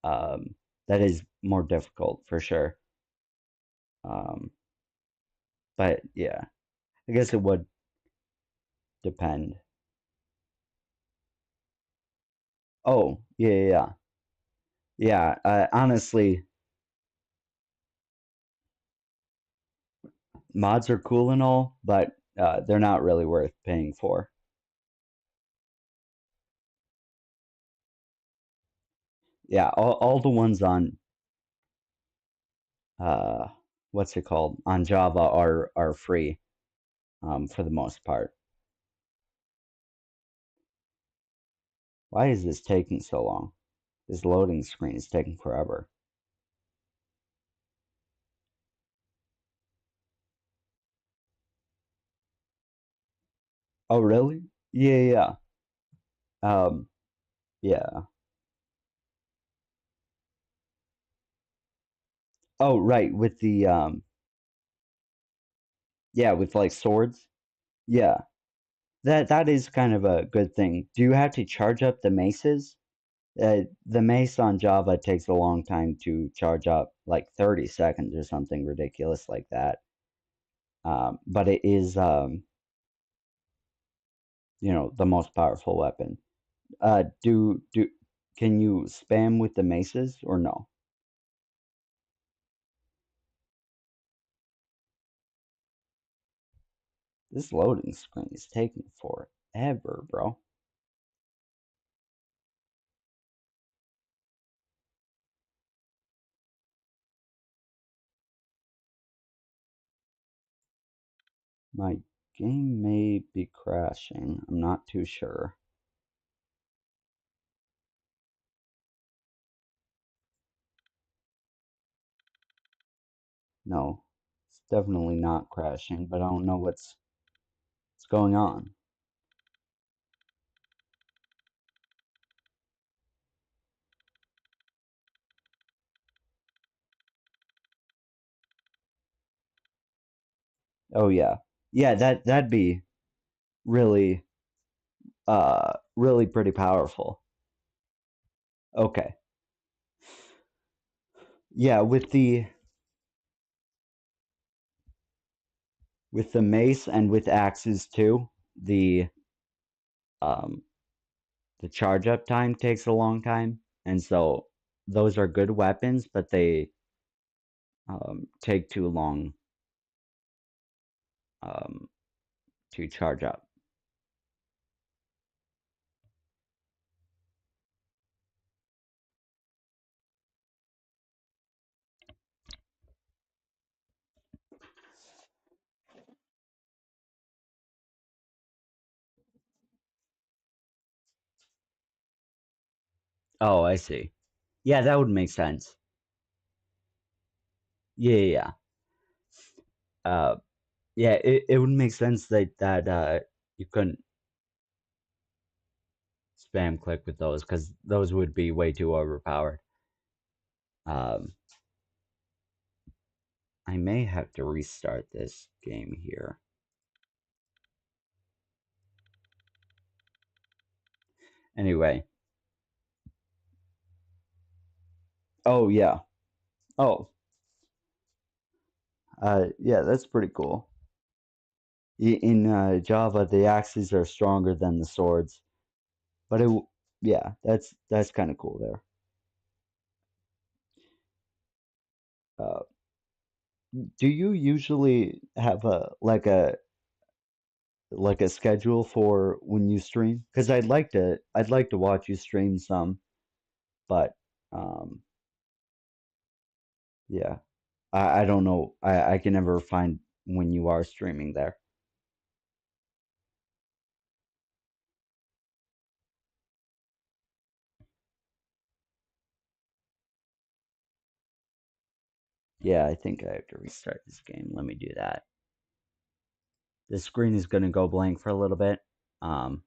Um, that is more difficult for sure. Um, but yeah, I guess it would depend. Oh, yeah, yeah, yeah. Yeah, honestly, mods are cool and all, but they're not really worth paying for. Yeah, all the ones on uh, what's it called, on Java are free for the most part. Why is this taking so long? This loading screen is taking forever. Oh, really? Yeah, yeah, yeah. Yeah. Oh, right, with the yeah, with like swords. Yeah. That is kind of a good thing. Do you have to charge up the maces? The mace on Java takes a long time to charge up, like 30 seconds or something ridiculous like that. But it is, the most powerful weapon. Can you spam with the maces or no? This loading screen is taking forever, bro. My game may be crashing. I'm not too sure. No, it's definitely not crashing, but I don't know what's going on. Oh yeah. Yeah, that'd be really really pretty powerful. Okay. Yeah, with the mace and with axes too, um the charge up time takes a long time, and so those are good weapons, but they take too long um to charge up. Oh, I see. Yeah, that would make sense. Yeah, yeah, yeah. Yeah, it would make sense that you couldn't spam click with those because those would be way too overpowered. Um, I may have to restart this game here. Anyway. Oh yeah. Oh, yeah, that's pretty cool. In Java, the axes are stronger than the swords. but yeah, that's kind of cool there. Uh, do you usually have a schedule for when you stream? Because I'd like to watch you stream some, but um, yeah, I don't know. I can never find when you are streaming there. Yeah, I think I have to restart this game. Let me do that. The screen is gonna go blank for a little bit. Um,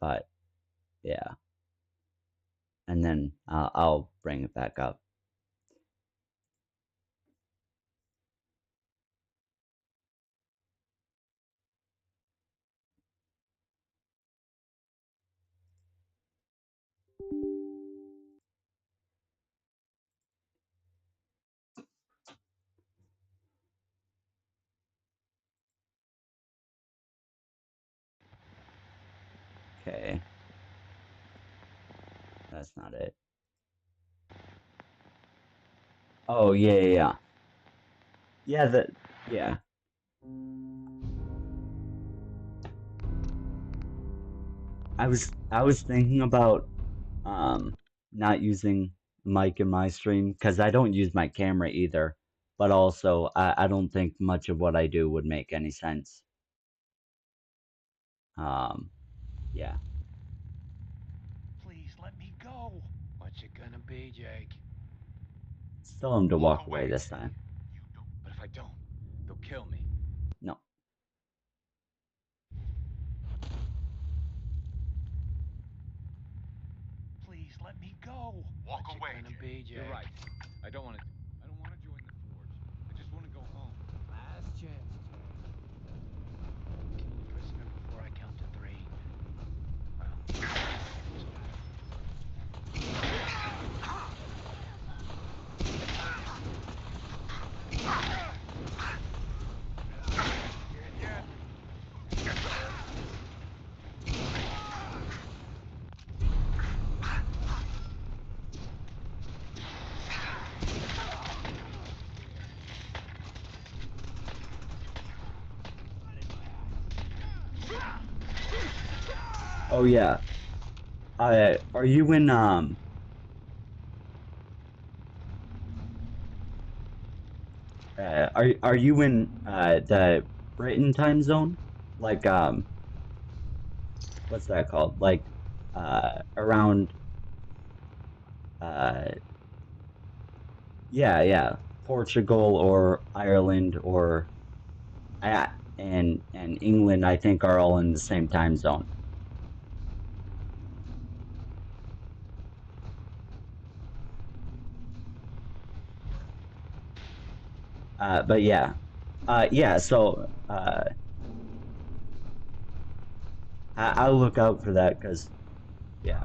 but yeah, and then I'll bring it back up. Okay, that's not it. Oh yeah, yeah, yeah. Yeah, yeah. I was thinking about not using mic in my stream because I don't use my camera either. But also I don't think much of what I do would make any sense. Um, yeah. Please let me go. What's it gonna be, Jake? Still him to Walk walk away away, this Jake. time. You don't. But if I don't, they'll kill me. No. Please let me go. Walk What's away, it gonna Jake. be, Jake? You're right. I don't want to. I don't want to join the Forge. I just want to go home. Last chance, Jake. Kill the prisoner before I count to three. Well, Oh yeah. Are you in are you in the Britain time zone? Like what's that called? Like around uh yeah, yeah, Portugal or Ireland or and England I think are all in the same time zone. But yeah. Yeah, so I'll look out for that because yeah.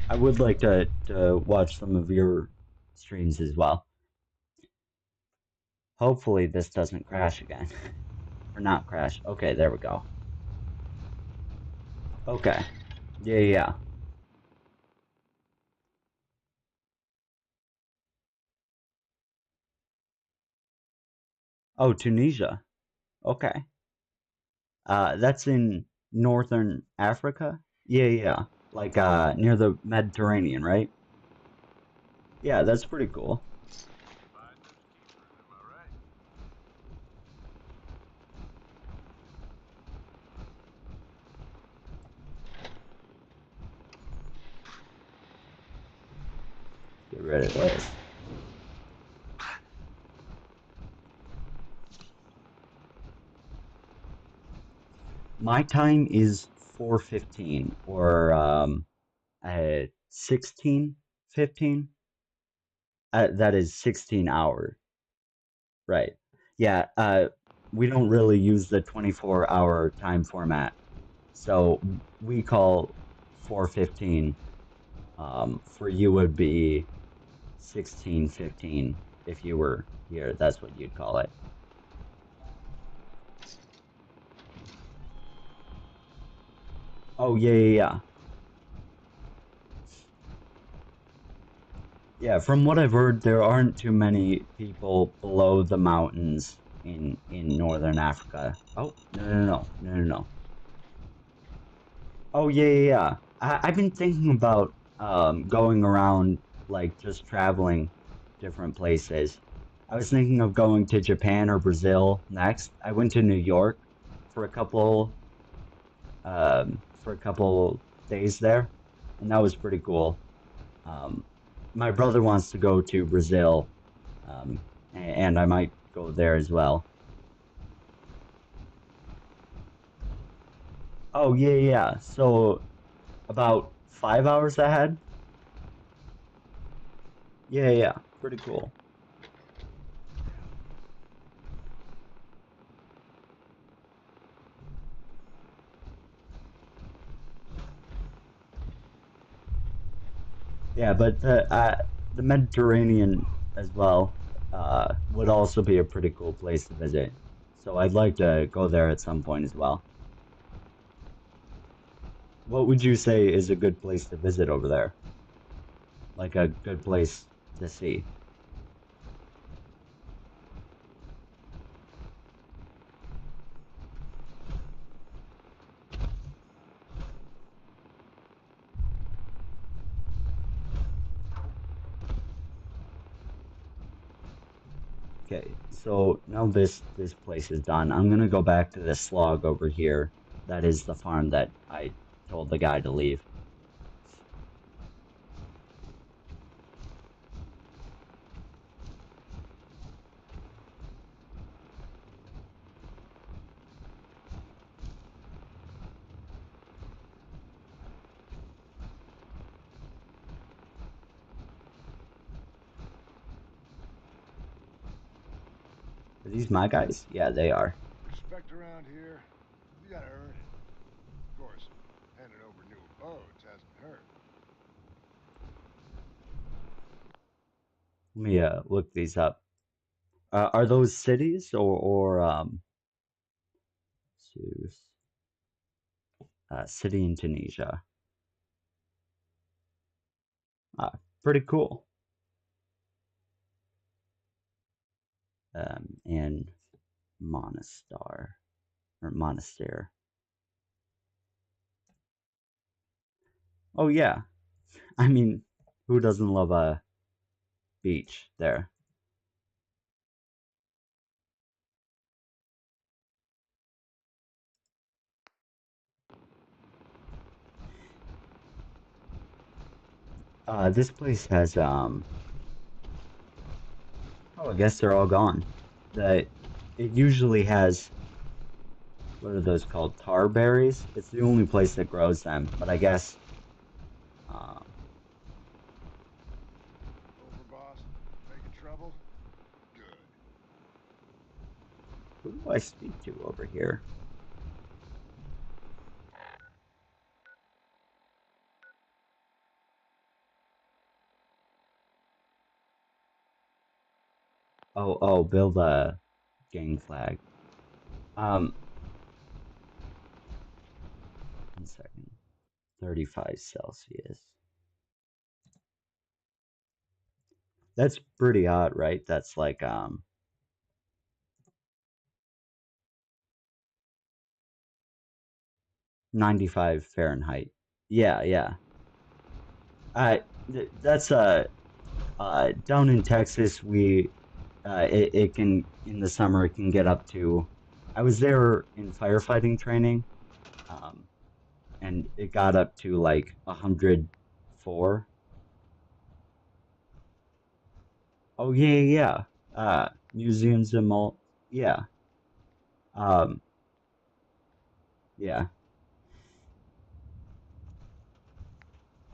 I would like to watch some of your streams as well. Hopefully this doesn't crash again. Or not crash. Okay, there we go. Okay. Yeah, yeah. Oh, Tunisia. Okay. That's in northern Africa? Yeah, yeah. Like near the Mediterranean, right? Yeah, that's pretty cool. Finders keepers, am I right? Get rid of this. My time is 4:15 or 16:15. That is 16 hour. Right. Yeah, we don't really use the 24-hour time format. So we call 4:15 for you would be 16:15 if you were here. That's what you'd call it. Oh, yeah, yeah, yeah. Yeah, from what I've heard, there aren't too many people below the mountains in northern Africa. Oh, no, no, no, no, no, no. Oh, yeah, yeah, yeah. I've been thinking about going around, like, just traveling different places. I was thinking of going to Japan or Brazil next. I went to New York for a couple days there, and that was pretty cool. Um, my brother wants to go to Brazil, and I might go there as well. Oh, yeah, yeah, yeah. So about 5 hours ahead. Yeah, yeah, yeah. Pretty cool. Yeah, but the Mediterranean as well would also be a pretty cool place to visit. So I'd like to go there at some point as well. What would you say is a good place to visit over there? Like a good place to see? Okay, so now this place is done. I'm gonna go back to this log over here. That is the farm that I told the guy to leave. Are these my guys? Yeah, they are. Respect around here, you gotta earn it. Of course, handing over new abodes hasn't hurt. Let me look these up. Are those cities or Sus- city in Tunisia? Pretty cool. And Monastar or Monastery. Oh yeah, I mean, who doesn't love a beach there? This place has oh, I guess they're all gone. The it usually has what are those called? Tar berries. It's the only place that grows them, but I guess um, Over, boss? Making trouble? Good. who do I speak to over here? Oh, build a gang flag. Um, 1 second. 35 Celsius. That's pretty hot, right? That's like 95 Fahrenheit. Yeah, yeah. That's down in Texas it can in the summer it can get up to I was there in firefighting training, um, and it got up to like 104. Oh yeah, yeah, yeah. Museums and all. Yeah. Um, yeah.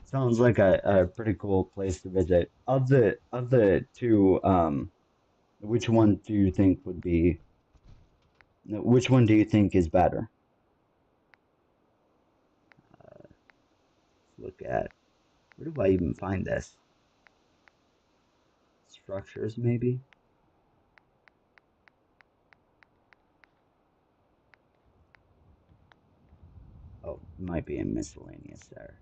Sounds like a pretty cool place to visit. Of the two, which one do you think would be? No, which one do you think is better? Let's look at where do I even find this? Structures, maybe? Oh, might be in miscellaneous there.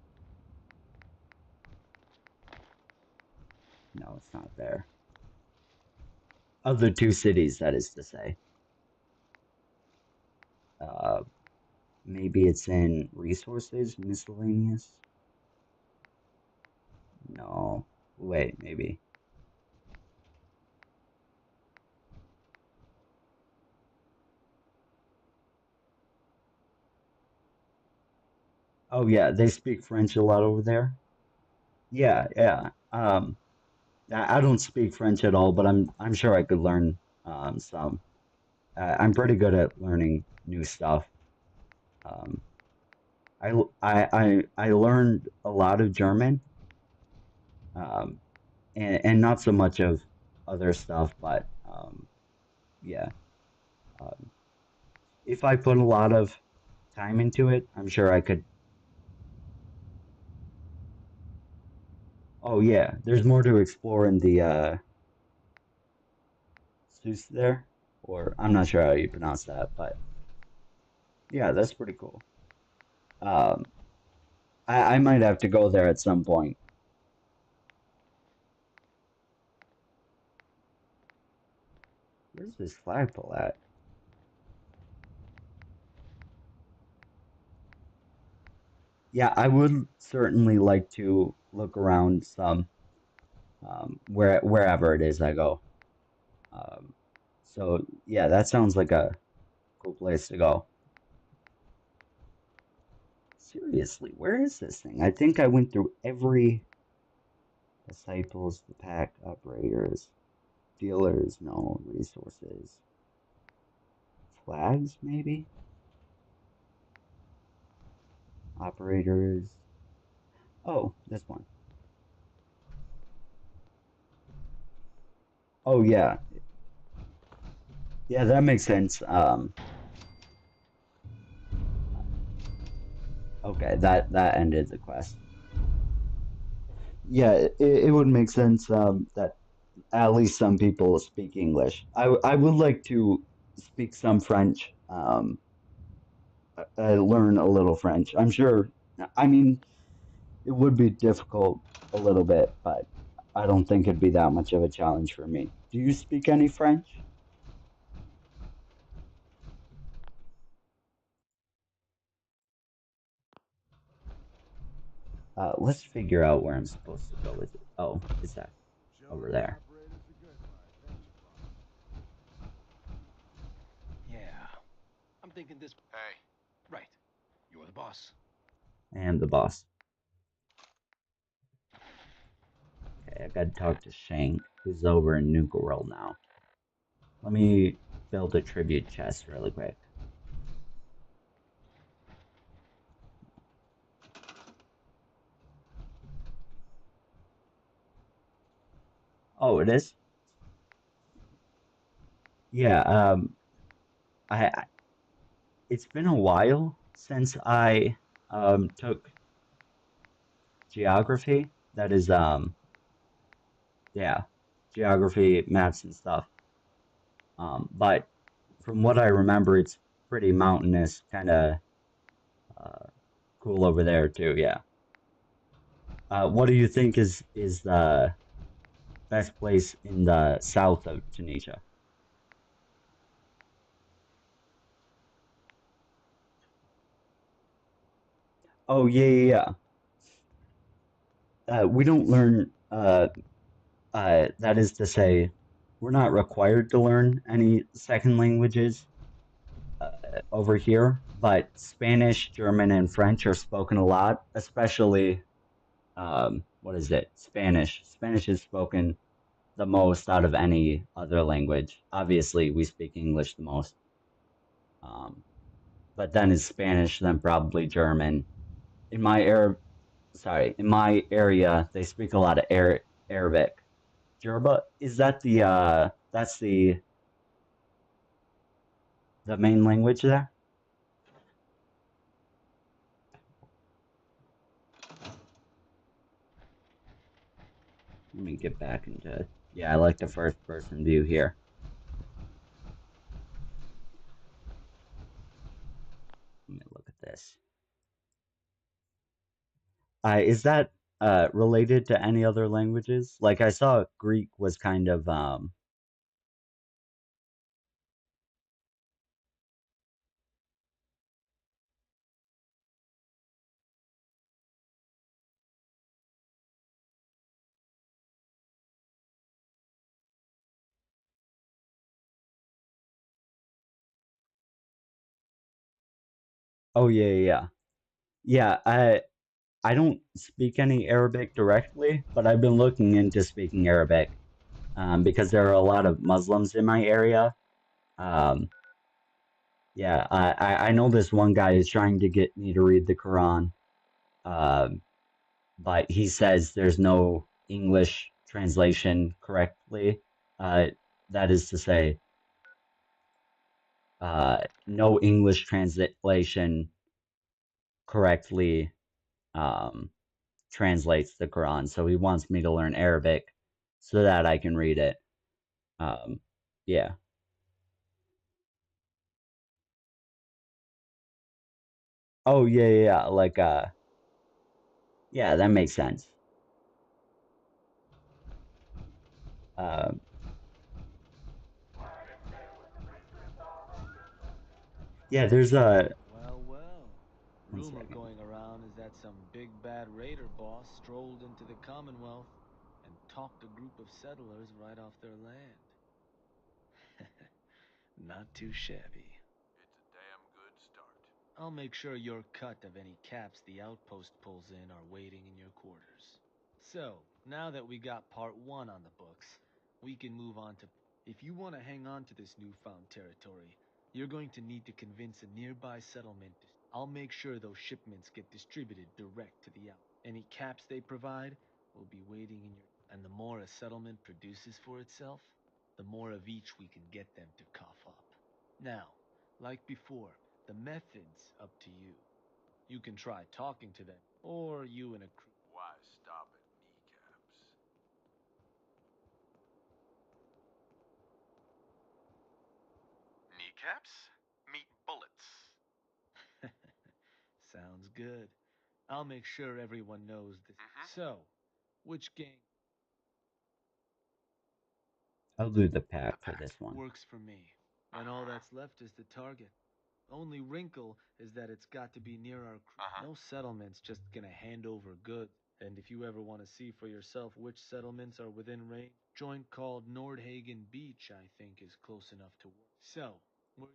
No, it's not there. Of the two cities, that is to say. Maybe it's in resources, miscellaneous? No. Wait, maybe. Oh yeah, they speak French a lot over there. Yeah, yeah. I don't speak French at all, but I'm sure I could learn some. I'm pretty good at learning new stuff. Um, I learned a lot of German, um, and not so much of other stuff, but yeah. Um, if I put a lot of time into it, I'm sure I could. Oh yeah, there's more to explore in the Seuss there, or I'm not sure how you pronounce that, but yeah, that's pretty cool. Um, I might have to go there at some point. Where's this flagpole at? Yeah, I would certainly like to look around some wherever it is I go. Um, so yeah, that sounds like a cool place to go. Seriously, where is this thing? I think I went through every disciples, the pack operators, dealers, no resources, flags maybe, operators. Oh, this one. Oh yeah, yeah, that makes sense. Okay, that ended the quest. Yeah, it would make sense that at least some people speak English. I would like to speak some French, learn a little French. I'm sure, I mean, it would be difficult a little bit, but I don't think it'd be that much of a challenge for me. Do you speak any French? Let's figure out where I'm supposed to go with it. Oh, is that over Showing the there? operators the good part, don't you, boss? Yeah. I'm thinking this. Hey, Right. You're the boss. And the boss. Okay, I gotta talk to Shank, who's over in Nuka World now. Let me build a tribute chest really quick. Oh, it is? Yeah, I it's been a while since I took geography. That is yeah, geography, maps and stuff. But from what I remember, it's pretty mountainous, kind of uh, cool over there too. Yeah. What do you think is the best place in the south of Tunisia? Oh yeah, yeah, yeah. We don't learn. That is to say, we're not required to learn any second languages uh, over here, but Spanish, German, and French are spoken a lot, especially what is it? Spanish. Spanish is spoken the most out of any other language. Obviously, we speak English the most, um, but then is Spanish, then probably German. In my in my area, they speak a lot of Arabic. Jerba, is that that's the main language there? Let me get back into, yeah, I like the first person view here. Let me look at this. Is that related to any other languages? Like I saw Greek was kind of oh yeah, yeah. Yeah, I don't speak any Arabic directly, but I've been looking into speaking Arabic because there are a lot of Muslims in my area. Um, yeah, I know this one guy is trying to get me to read the Quran, um, but he says there's no English translation correctly. Uh, that is to say, no English translation correctly um, translates the Quran. So he wants me to learn Arabic so that I can read it. Um, yeah. Oh yeah, yeah, yeah. Like yeah, that makes sense. Um, yeah, there's a Well, well. one Rumor second. going around is that some big bad raider boss strolled into the Commonwealth and talked a group of settlers right off their land. Not too shabby. It's a damn good start. I'll make sure your cut of any caps the outpost pulls in are waiting in your quarters. So, now that we got part one on the books, we can move on to... If you want to hang on to this newfound territory, you're going to need to convince a nearby settlement. I'll make sure those shipments get distributed direct to the out. Any caps they provide will be waiting in your... And the more a settlement produces for itself, the more of each we can get them to cough up. Now, like before, the method's up to you. You can try talking to them, or you and a crew. Why stop at kneecaps? Kneecaps? Meet bullets. Sounds good. I'll make sure everyone knows this. So, which gang? I'll do the The pack for pack. this one. Works for me. And all that's left is the target. Only wrinkle is that it's got to be near our crew. No settlement's just gonna hand over goods. And if you ever want to see for yourself which settlements are within range, joint called Nordhagen Beach, I think, is close enough to work. So, where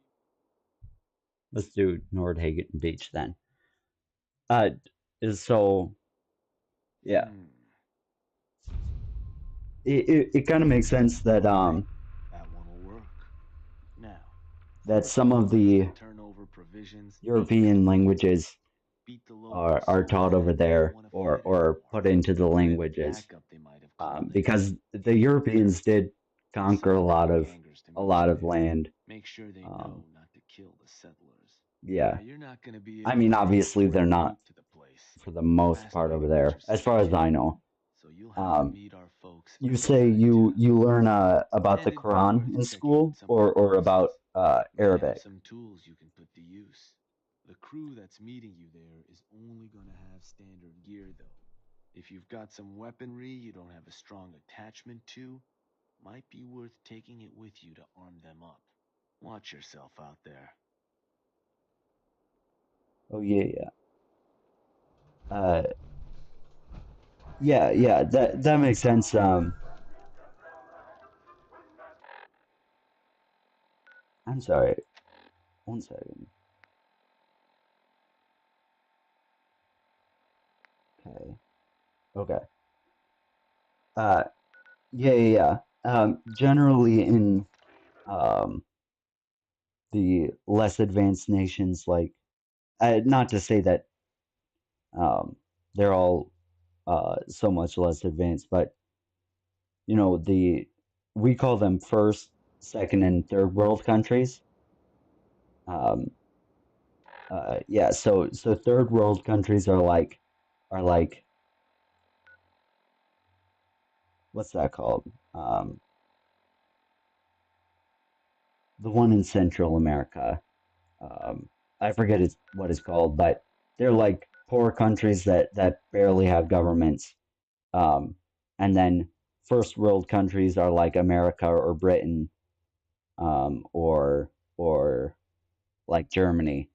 Let's do Nordhagen Beach then. Uh, so yeah, Hmm. it kind of makes sense that That one will work. Now, that first some of order is the to turn over provisions, European languages beat the local are soldiers taught over that don't there want to fight or anymore. put into the Get rid of the languages backup they might have called in. because the Europeans did conquer Assign some gangers to a meet lot you of there. land. Make sure they Um, know not to kill the settlers. yeah, Now, you're not going to be I able mean to take a obviously they're direct not route to the place. for the most Fast part way over to get there, as far yourself as I killed. know. So you'll have to Um, meet our folks you say inside you town. you learn about the Headed north, Quran in check in with school some of the or bosses. about Might have Arabic. some tools you can put to use. The crew that's meeting you there is only going to have standard gear, though. If you've got some weaponry you don't have a strong attachment to, might be worth taking it with you to arm them up. Watch yourself out there. Oh yeah, yeah. Uh, yeah, yeah. That makes sense. I'm sorry. One second. Okay. Okay. Uh, yeah, yeah, yeah. Generally in um the less advanced nations, like not to say that um they're all so much less advanced, but the we call them first, second, and third world countries. Um, yeah, so third world countries are like what's that called? The one in Central America. Um, I forget what it's called, but they're like poor countries that barely have governments. Um, and then first world countries are like America or Britain, or like Germany,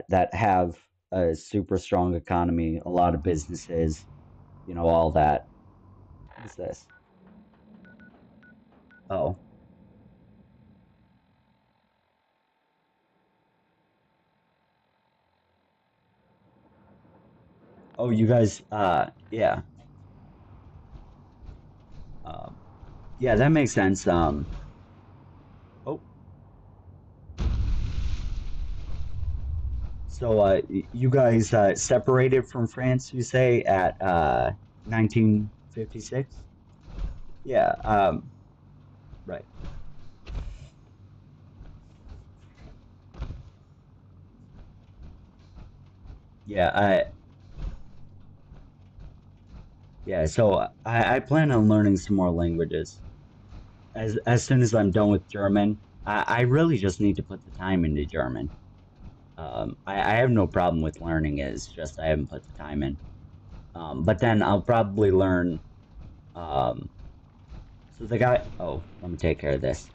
that have a super strong economy, a lot of businesses, all that. What is this? Oh, oh, you guys, yeah, um, yeah, that makes sense. Oh, so you guys separated from France, you say, at 1956? Yeah, right. Yeah, yeah. So I plan on learning some more languages as soon as I'm done with German. I really just need to put the time into German. I have no problem with learning it. It's just I haven't put the time in. But then I'll probably learn. Um, so the guy. Oh, let me take care of this.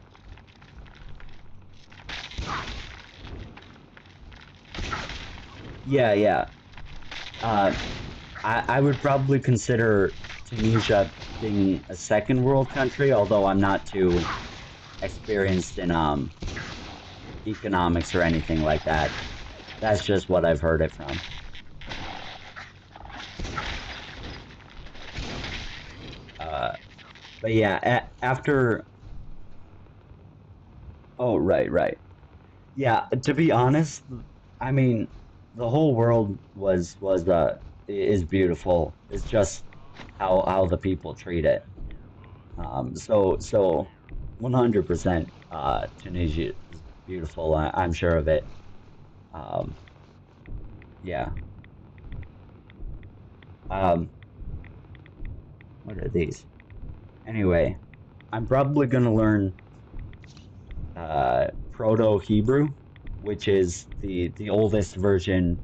Yeah, yeah. Uh, I would probably consider Tunisia being a second world country, although I'm not too experienced in economics or anything like that. That's just what I've heard it from. Uh, but yeah, after. Oh, right, right. Yeah, to be honest, I mean, the whole world is beautiful. It's just how the people treat it. So 100%, Tunisia is beautiful. I'm sure of it. Um, yeah. Um, what are these? Anyway, I'm probably gonna learn Proto Hebrew, which is the oldest version,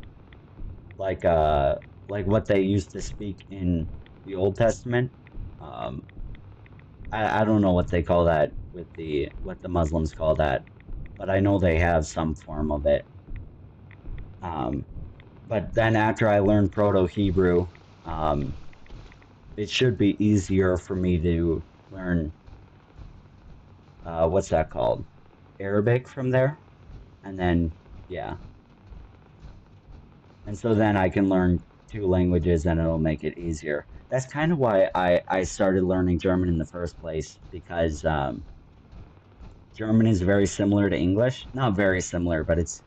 like uh like what they used to speak in the Old Testament. Um, I don't know what they call that with the what the Muslims call that, but I know they have some form of it. Um, but then after I learn Proto Hebrew, um, it should be easier for me to learn what's that called? Arabic from there, and then yeah, and so then I can learn two languages, and it'll make it easier. That's kind of why I started learning German in the first place, because German is very similar to English. Not very similar, but it's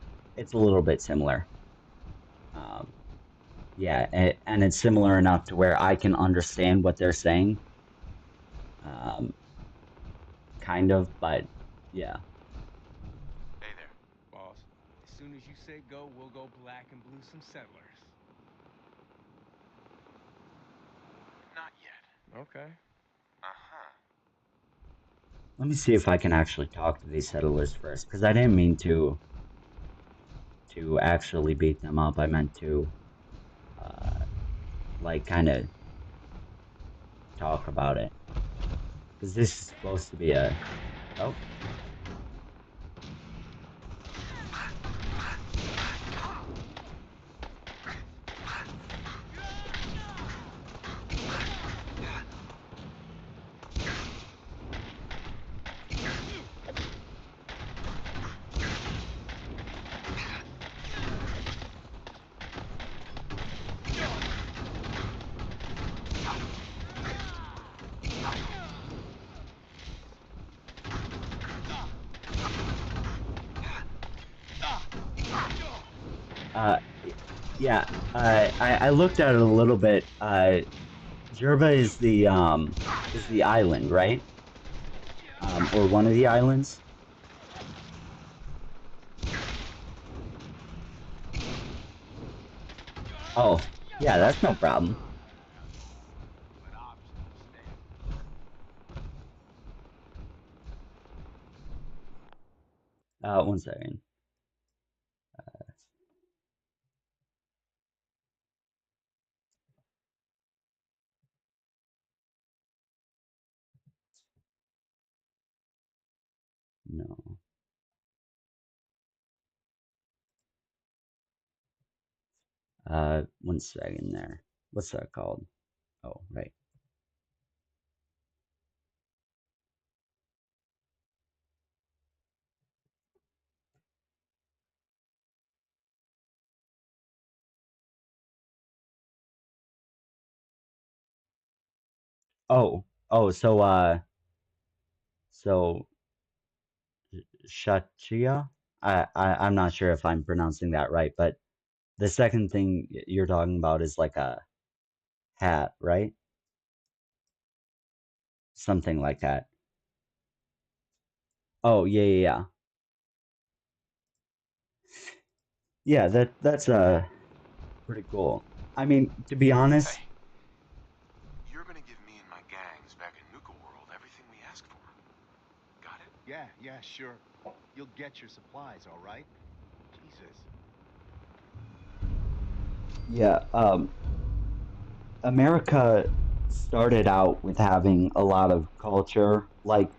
a little bit similar. Um, yeah, and it's similar enough to where I can understand what they're saying, um, kind of, but yeah. Hey there. Boss, as soon as you say go, we'll go black and blue some settlers. Not yet. Okay. Uh-huh. Let me see if I can actually talk to these settlers first, because I didn't mean to actually beat them up. I meant to, uh, like, kind of talk about it, because this is supposed to be a. Oh, uh, yeah. I looked at it a little bit. Jerba is the island, right? Or one of the islands. Oh, yeah, that's no problem. One second. No. 1 second there. What's that called? Oh, right. Oh, so Shachia? I'm not sure if I'm pronouncing that right, but the second thing you're talking about is like a hat, right? Something like that. Oh, yeah, yeah, yeah. Yeah, that's pretty cool. I mean, to be honest, Hey, you're gonna give me and my gangs back in Nuka World everything we asked for. Got it? Yeah, sure. You'll get your supplies, all right? Jesus. yeah, America started out with having a lot of culture, like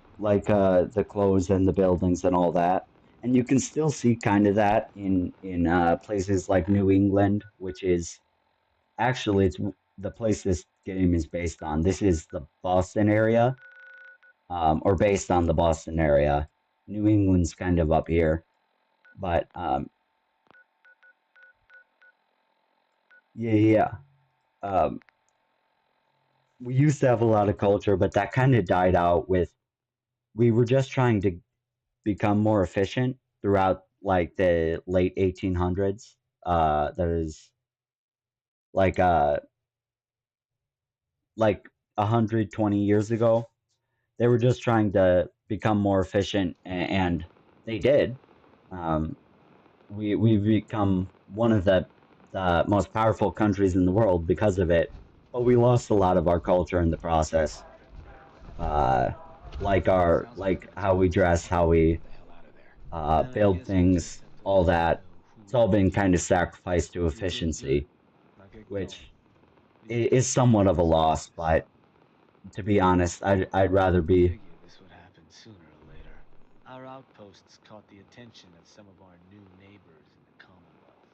the clothes and the buildings and all that. And you can still see kind of that in places like New England, which is actually it's the place this game is based on. This is the Boston area, or based on the Boston area. New England's kind of up here, but yeah, yeah. Yeah. We used to have a lot of culture, but that kind of died out with we were just trying to become more efficient throughout like the late 1800s. That is like uh like 120 years ago. They were just trying to become more efficient, and they did. Um, we've become one of the most powerful countries in the world because of it, but we lost a lot of our culture in the process. Uh, like how we dress, how we The hell out of there. Then I build guess we'll just things, have to all let them that. know who It's all their been kind of dealer is. sacrificed to You've been good. efficiency, Now get going. which These is guys somewhat are of a serious loss. business. But to be honest, I'd rather be. Figure this would happen sooner or later. Our outposts caught the attention of some of our new neighbors in the Commonwealth.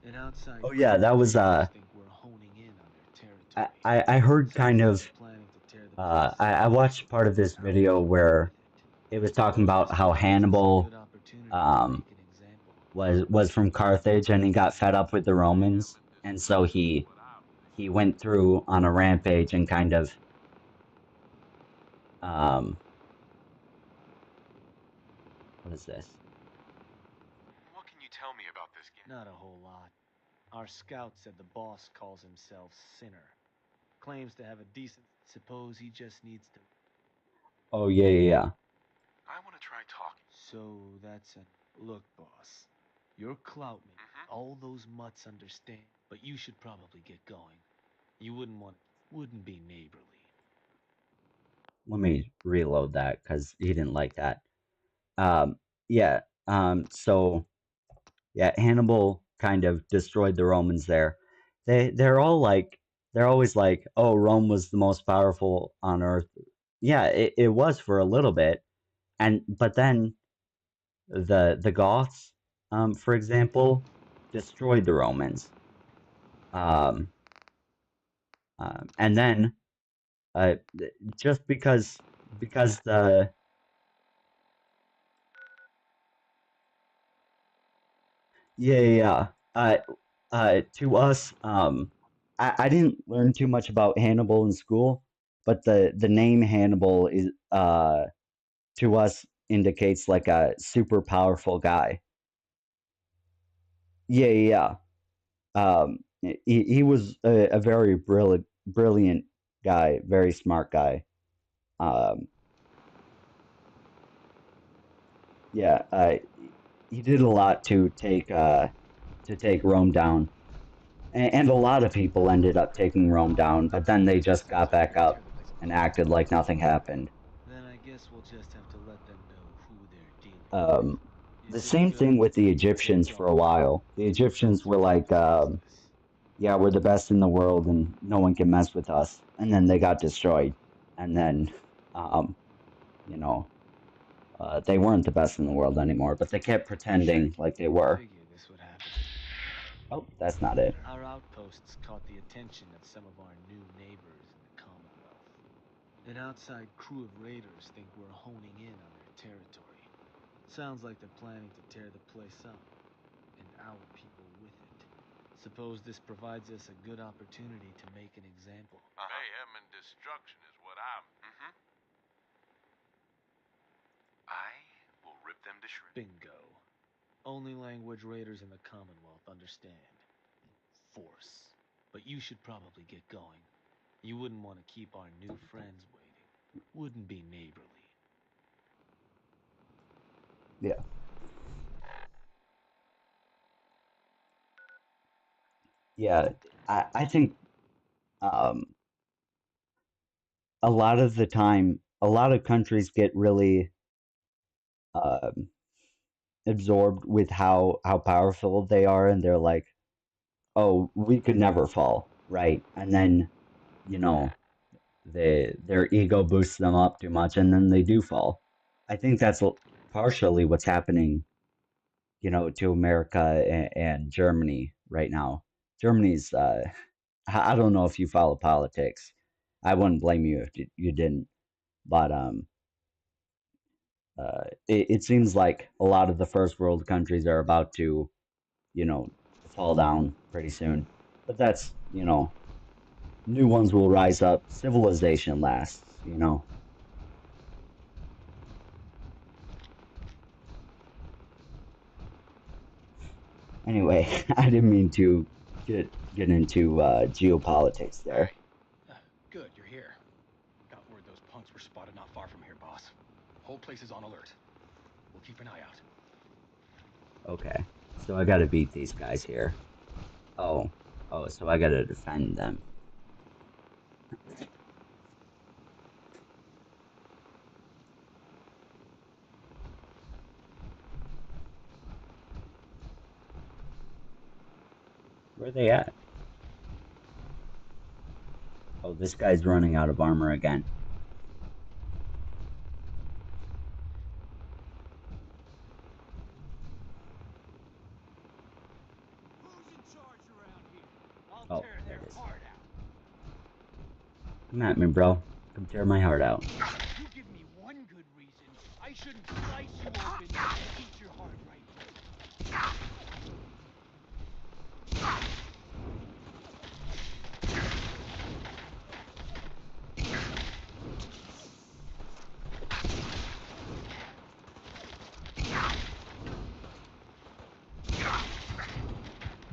And outside Oh yeah, that was corporations think we're honing in on their territory. I heard Sounds kind like of they're planning to tear the place I apart. watched part of this I'm video fine with where it. it was talking about This how gives us a good Hannibal opportunity to um make an example of them. was from Carthage and he got fed up with the Romans, and so he went through on a rampage and kind of um what is this? What can you tell me about this game? Not a whole lot. Our scout said the boss calls himself Sinner. Claims to have a decent. Suppose he just needs to. Oh yeah, yeah, yeah. I want to try talking. So that's a. Look, boss. You're clout me. All those mutts understand. But you should probably get going. You wouldn't want. Wouldn't be neighborly. Let me reload that because he didn't like that. Um, yeah. So yeah, Hannibal kind of destroyed the Romans there. They're all like they're always like, oh, Rome was the most powerful on earth. Yeah, it was for a little bit, and but then the Goths, for example, destroyed the Romans. Um, and then uh, just because the yeah, yeah, yeah. To us, I didn't learn too much about Hannibal in school, but the name Hannibal is to us indicates like a super powerful guy. Yeah, yeah, yeah. He was a very brilliant guy, very smart guy. Um, yeah, he did a lot to take Rome down. And a lot of people ended up taking Rome down, but then they just got back up and acted like nothing happened. Then I guess we'll just have to let them know who they're dealing Um, with. the If it's same good, thing with the get Egyptians for a going. while. The Egyptians were like, yeah, we're the best in the world and no one can mess with us. And then they got destroyed. And then, um, you know, they weren't the best in the world anymore, but they kept pretending like they were. Figured this would happen. Oh, that's not it. Our outposts caught the attention of some of our new neighbors in the Commonwealth. An outside crew of raiders think we're honing in on their territory. Sounds like they're planning to tear the place up, and our people with it. Suppose this provides us a good opportunity to make an example. Mayhem and destruction is what I'm... I will rip them to shreds. Bingo. Only language raiders in the Commonwealth understand. Force. But you should probably get going. You wouldn't want to keep our new friends waiting. Wouldn't be neighborly. Yeah. Yeah, I think a lot of the time, a lot of countries get really um, absorbed with how powerful they are, and they're like, "Oh, we could never fall," right? And then, you know, their ego boosts them up too much, and then they do fall. I think that's partially what's happening, to America and Germany right now. Germany's I don't know if you follow politics. I wouldn't blame you if you didn't, but it seems like a lot of the first world countries are about to, fall down pretty soon. But that's, new ones will rise up. Civilization lasts. Anyway, I didn't mean to get into geopolitics there. Good, you're here. Got word those punks were spotted not far from here, boss. Whole place is on alert. We'll keep an eye out. Okay, so I gotta beat these guys here. Oh, so I gotta defend them. Where are they at? Oh, this guy's running out of armor again. Oh, there it is. Come at me, bro. Come tear my heart out. You give me one good reason I shouldn't slice you open and eat your heart right.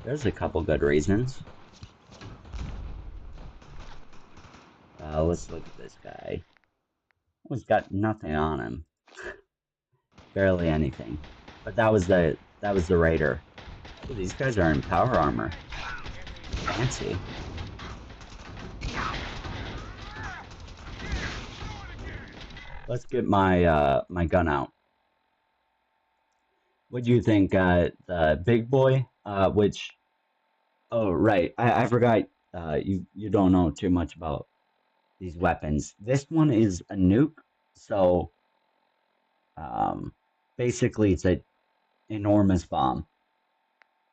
There's a couple good reasons. Let's look at this guy. Oh, he's got nothing on him. Barely anything. But that was the raider. Oh, these guys are in power armor. Fancy. Let's get my my gun out. What do you think, the big boy? Which, oh right, I forgot. You don't know too much about these weapons. This one is a nuke, so basically it's an enormous bomb.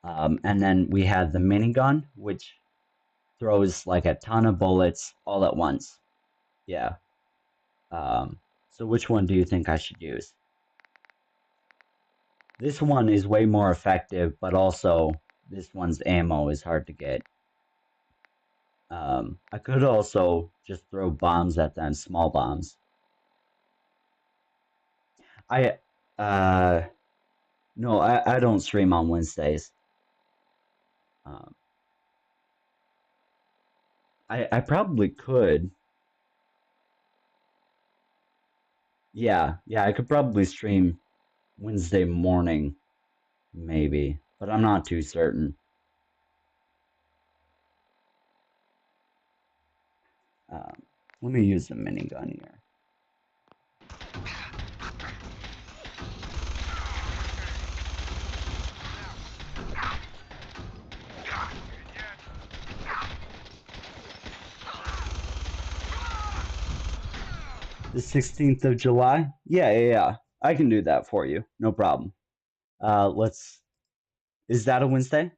And then we have the minigun, which throws like a ton of bullets all at once. Yeah. So which one do you think I should use? This one is way more effective, but also this one's ammo is hard to get. I could also just throw bombs at them, small bombs. No, I don't stream on Wednesdays. I probably could. Yeah, I could probably stream Wednesday morning, maybe, but I'm not too certain. Let me use the minigun here. The 16th of July? Yeah. I can do that for you. No problem. Let's. Is that a Wednesday?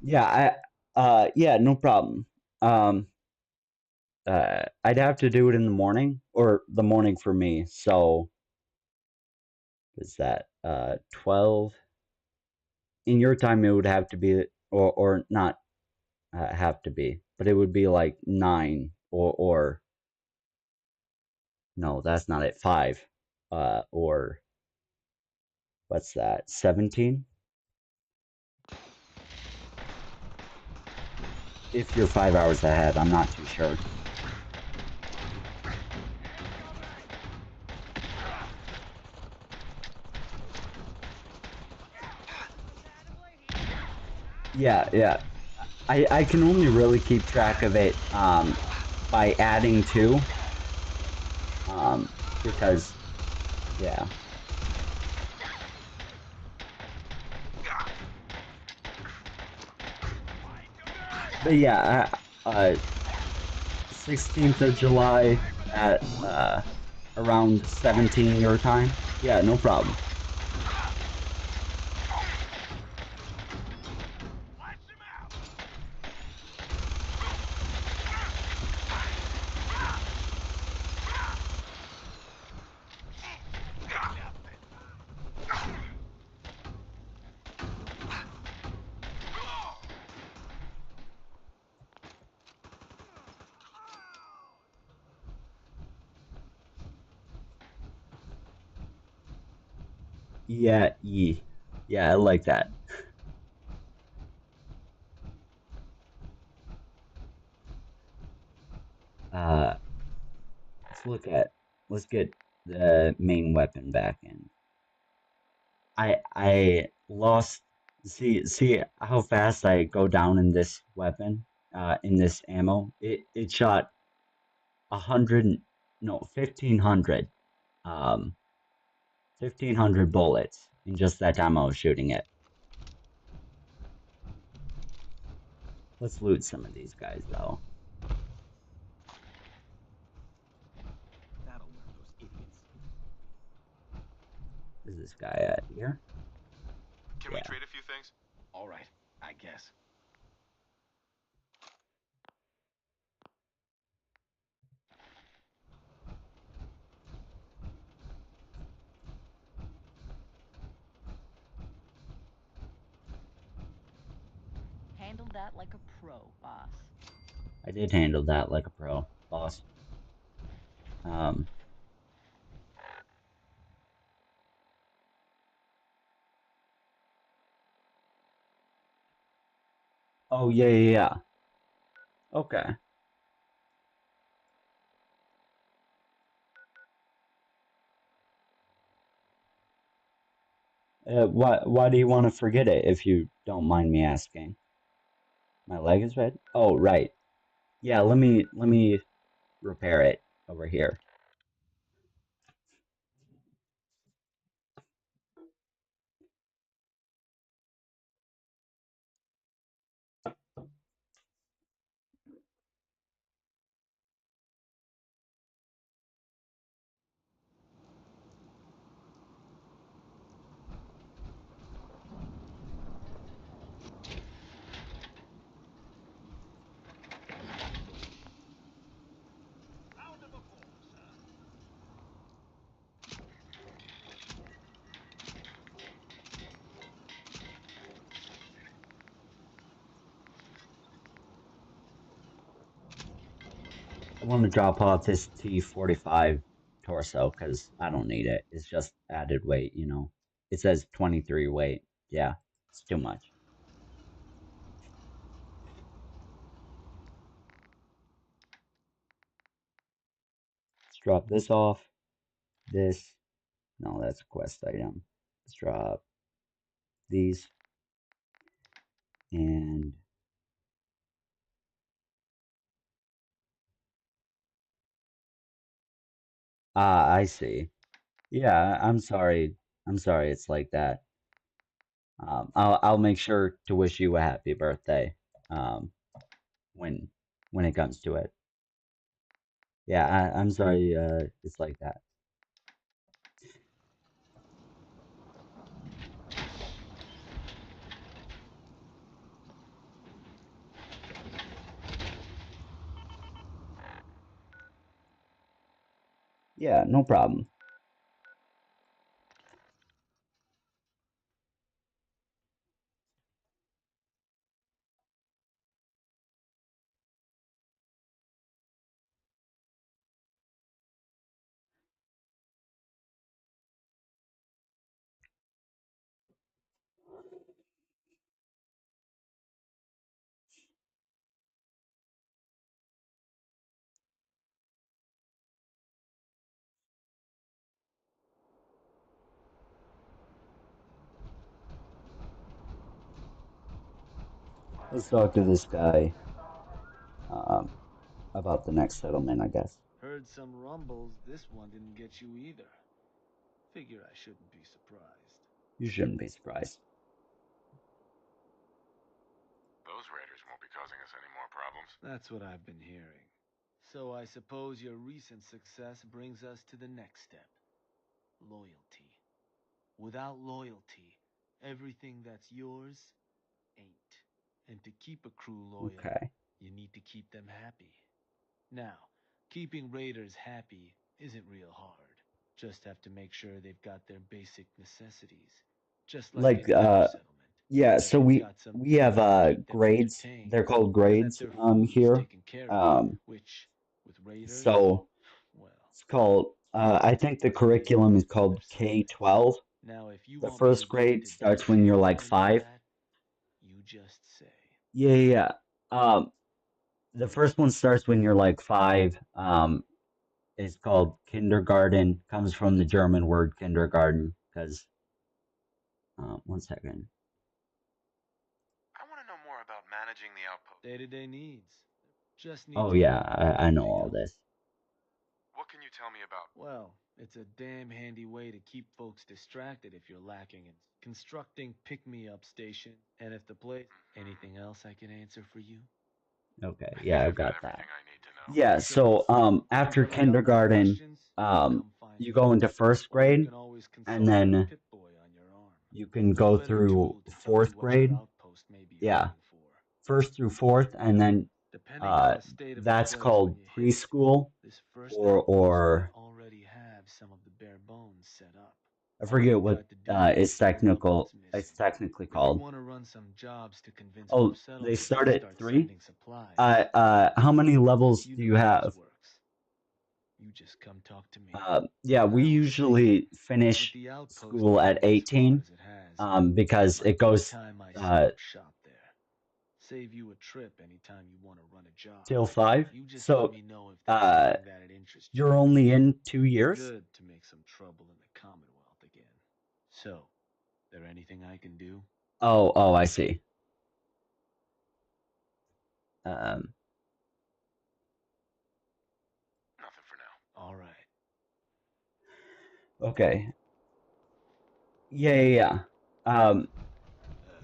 Yeah, yeah, no problem. Um, I'd have to do it in the morning, or the morning for me. So, is that 12? In your time, it would have to be, or not have to be, but it would be like 9, or no, that's not it. 5, or what's that? 17? If you're 5 hours ahead, I'm not too sure. Yeah, yeah. I can only really keep track of it by adding 2, because yeah. But yeah, 16th of July at around 17 your time. Yeah, no problem. Yeah, yeah, I like that. Uh, let's get the main weapon back in. I lost. See how fast I go down in this weapon, in this ammo. It shot 100, no, 1500, um, 1500 bullets in just that time I was shooting it. Let's loot some of these guys though. That'll learn those idiots. Is this guy at here? Can we Yeah. trade a few things? All right, I guess. Handled that like a pro, boss. I did handle that like a pro, boss. Oh yeah, yeah, yeah. Okay. Why do you want to forget it if you don't mind me asking? My leg is red? Oh, right. Yeah, let me repair it over here. I want to drop off this T45 torso because I don't need it. It's just added weight, you know. It says 23 weight. Yeah, it's too much. Let's drop this off. This. No, that's a quest item. Let's drop these. And I see. Yeah, I'm sorry. I'm sorry it's like that. I'll make sure to wish you a happy birthday when it comes to it. Yeah, I'm sorry. It's like that. Yeah, no problem. Let's talk to this guy um, about the next settlement, I guess. Heard some rumbles, this one didn't get you either. Figure I shouldn't be surprised. You shouldn't be surprised. Those raiders won't be causing us any more problems. That's what I've been hearing. So I suppose your recent success brings us to the next step. Loyalty. Without loyalty, everything that's yours ain't. And to keep a crew loyal, Okay. you need to keep them happy. Now, keeping raiders happy isn't real hard. Just have to make sure they've got their basic necessities. Just like Like, any other settlement. yeah, That so they've we got some we have food to keep them grades. entertained. They're called And that grades their food's here. taken care of. Um, Which, with raiders, so well, it's called I think the curriculum is called K-12. now if you The want me to first go grade into starts when you're detail on like any of 5. that, you just say. Yeah, yeah, yeah. The first one starts when you're like 5. It's called kindergarten. Comes from the German word kindergarten. Because, one second. I want to know more about managing the outpost. Day-to-day needs. Just need Oh to yeah, know more than I know anything all else. this. What can you tell me about? Well, it's a damn handy way to keep folks distracted if you're lacking in constructing pick-me-up station. And if the place... Anything else I can answer for you? Okay, I think yeah, I've I've got got that. everything I need to know. Yeah, so after Ever got more kindergarten, questions? Come find you me. go into first Or you grade, can always and consult with then Pip-Boy on your arm. you can No go better through tool to tell you fourth what your grade. outpost may be Yeah, hurting for. first through fourth, and then Depending on the state of the that's place when called you hit it, preschool, this first or outpost might or already have some of the bare bones set up. I All forget you've what got to do is it's figure out what's it's missing. technically If you called. want to run some jobs to convince more Oh, they settlements start to at start 3. sending supplies, How many levels you do know you how this have? works. You just come talk to me. Yeah, we Now, usually with finish the outpost school at getting as far 18, as it has, because might it be goes time I set up shop there. Save you a trip anytime you want to run a job. till 5. You just let So, me know if that's something that'd interest you. you're only in 2 years? Good to make some trouble in the Commonwealth again. So, there anything I can do? Oh, I see. Um, Nothing for now. All right. okay. Yeah.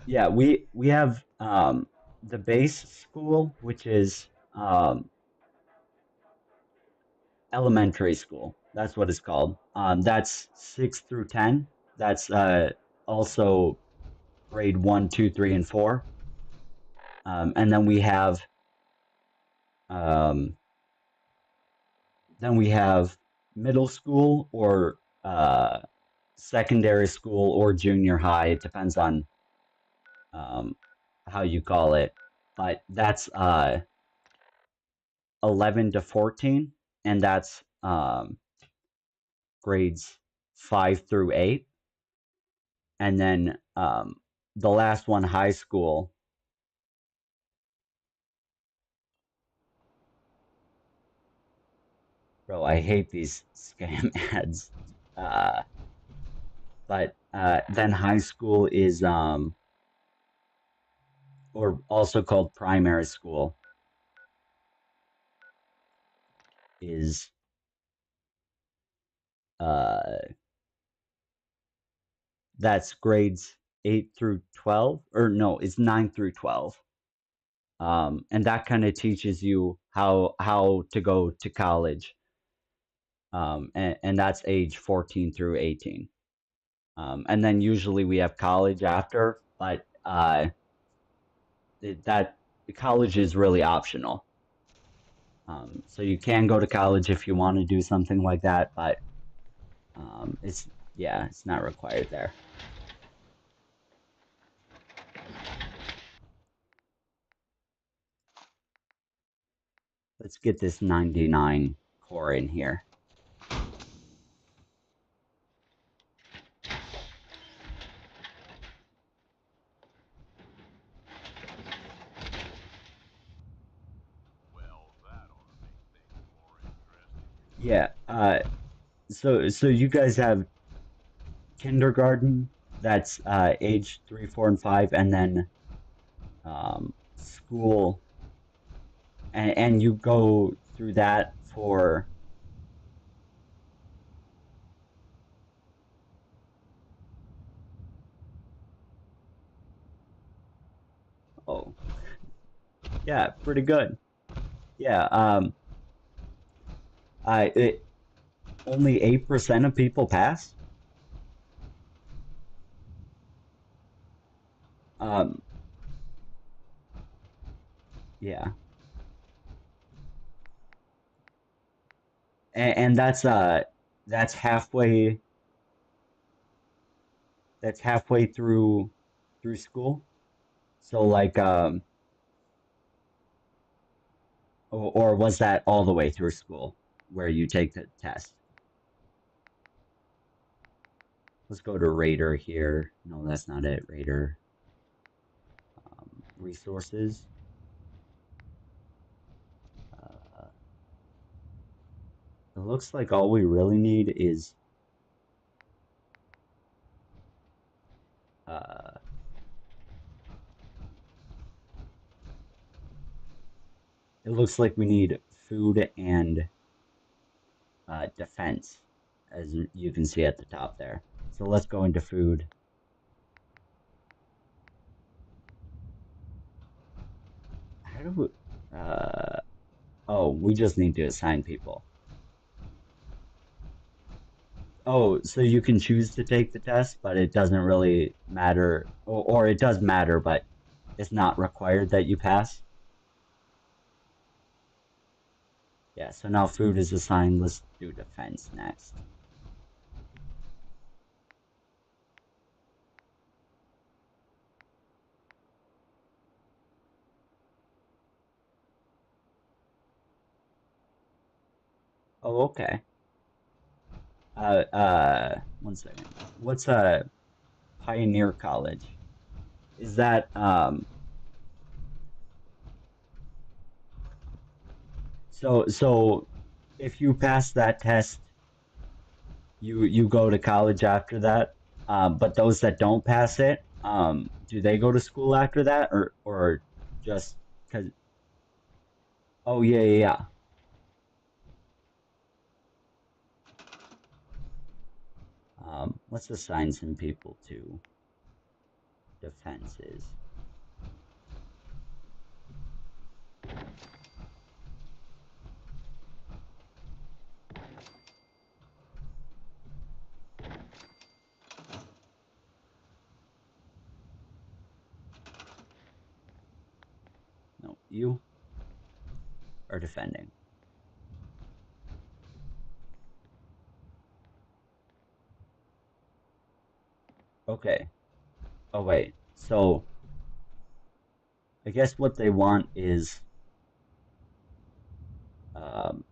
Yeah, we have the base school, which is elementary school. That's what it's called. That's 6 through 10. That's also grade 1, 2, 3, and 4. And um, then we have middle school or secondary school or junior high. It depends on how you call it. But that's 11 to 14, and that's grades 5 through 8. And then the last one, high school. Bro, I hate these scam ads. But then high school is or also called primary school is uh that's grades 8 through 12, or no, it's 9 through 12. And that kind of teaches you how to go to college. And that's age 14 through 18. And then usually we have college after, but that college is really optional. So you can go to college if you want to do something like that, but it's not required there. Let's get this 99 core in here. Yeah, so you guys have kindergarten, that's age 3, 4, and 5, and then school, and you go through that for oh yeah, pretty good. Yeah, only 8% of people pass. Um, yeah, and that's halfway through school. So like or was that all the way through school where you take the test? Let's go to Raider here. No, that's not it. Raider. Resources. It looks like all we really need is it looks like we need food and defense, as you can see at the top there. So let's go into food. How do we, oh, we just need to assign people. Oh, so you can choose to take the test, but it doesn't really matter, or it does matter, but it's not required that you pass. Yeah, so now food is assigned. Let's do defense next. Oh, okay. One second. What's a Pioneer College? Is that, so if you pass that test, you go to college after that. But those that don't pass it, do they go to school after that, or just because? Oh yeah, yeah, yeah. Let's assign some people to defenses. No, you are defending. Okay. Oh wait. So I guess what they want is um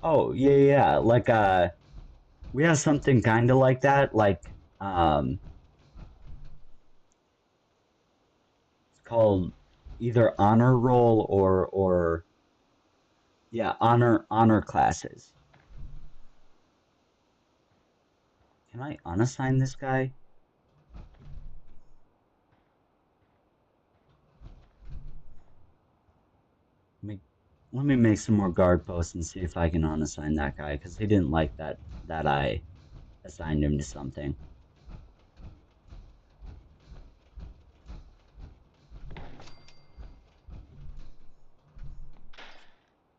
oh yeah, yeah, yeah. Like we have something kind of like that. Like it's called either honor roll or yeah, honor classes. Can I unassign this guy? Let me Let me make some more guard posts and see if I can unassign that guy, because he didn't like that I assigned him to something.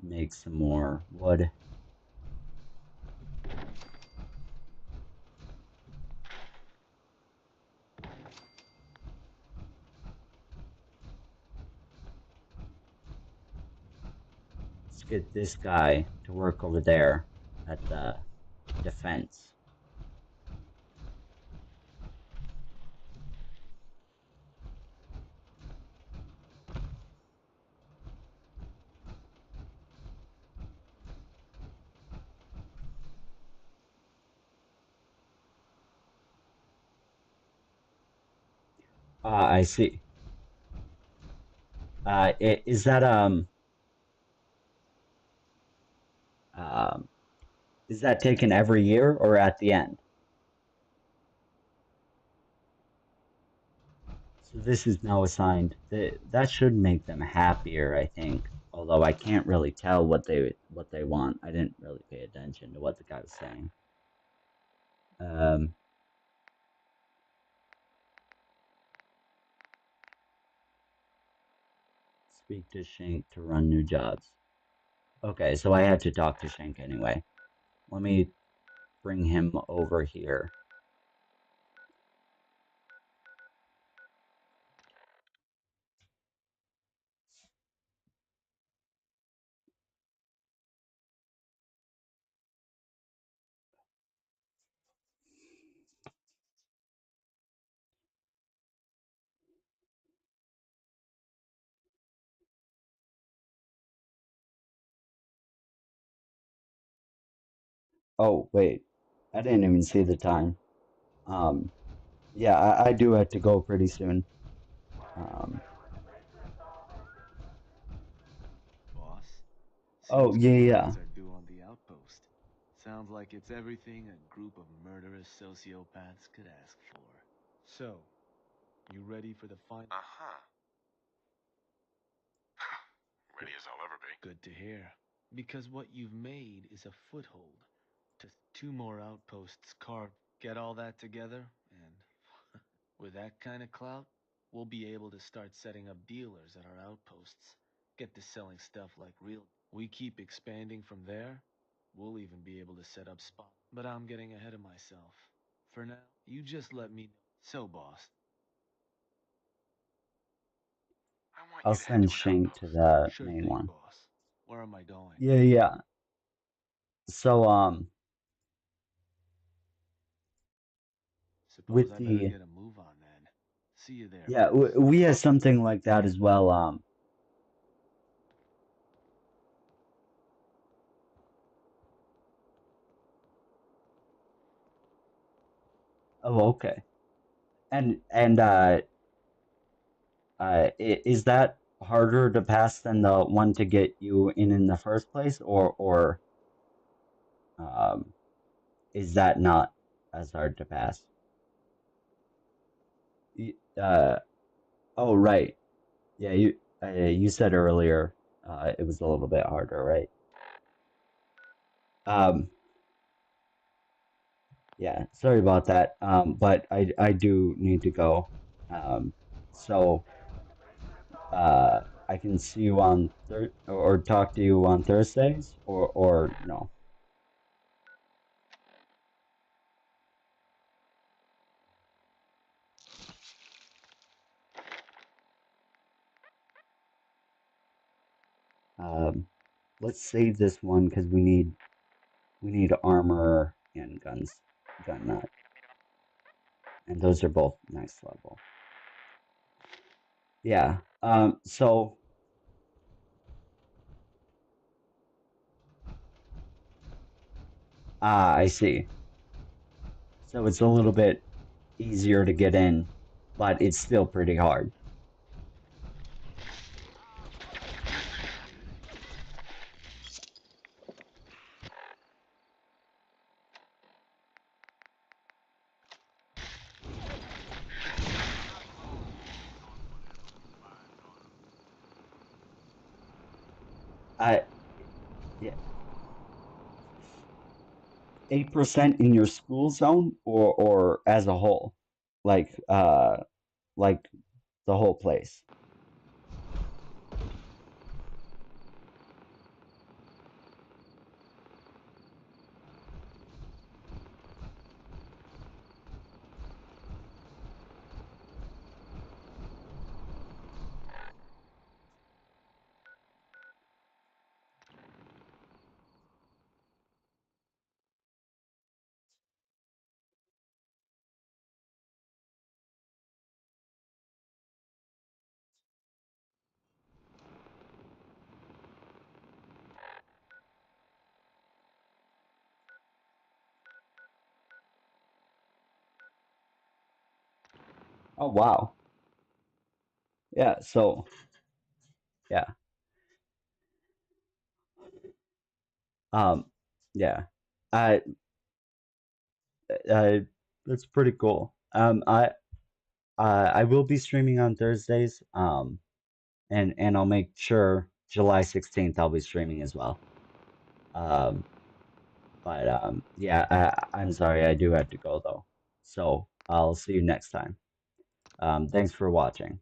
Make some more wood. Let's get this guy to work over there at the defense. I see. Is that um is that taken every year or at the end? So this is now assigned. That should make them happier, I think. Although I can't really tell what they want. I didn't really pay attention to what the guy was saying. Speak to Shank to run new jobs. Okay, so I had to talk to Shank anyway. Let me bring him over here. Oh, wait. I didn't even see the time. Yeah, I do have to go pretty soon. Boss, Oh, seems yeah. complaints are due on the outpost. Sounds like it's everything a group of murderous sociopaths could ask for. So, you ready for the final? Uh-huh. Ready as I'll ever be. Good to hear. Because what you've made is a foothold to 2 more outposts carved. Get all that together, and with that kind of clout, we'll be able to start setting up dealers at our outposts. Get to selling stuff like real. We keep expanding from there, we'll even be able to set up spots. But I'm getting ahead of myself. For now, you just let me know. So, boss. I want I'll you to head send to an Shank to outpost. the Sure main thing, one. boss. Where am I going? Yeah. So, Suppose with I better the, get a move on then. See you there, yeah, boss. we have something like that as well. Oh, okay. And is that harder to pass than the one to get you in the first place, or um, is that not as hard to pass? Y- Uh, oh, right. Yeah, you said earlier it was a little bit harder, right? Um, yeah, sorry about that. But I do need to go. So I can see you on Thur or talk to you on Thursdays or no. Um, let's save this one because we need armor and gun nut, and those are both next level. Yeah. So I see. So it's a little bit easier to get in, but it's still pretty hard. 8% in your school zone or as a whole, like like the whole place. Oh wow. Yeah, so yeah. Um yeah. I uh that's pretty cool. I will be streaming on Thursdays. And I'll make sure July 16th I'll be streaming as well. Um but yeah, I'm sorry I do have to go though. So I'll see you next time. Thanks for watching.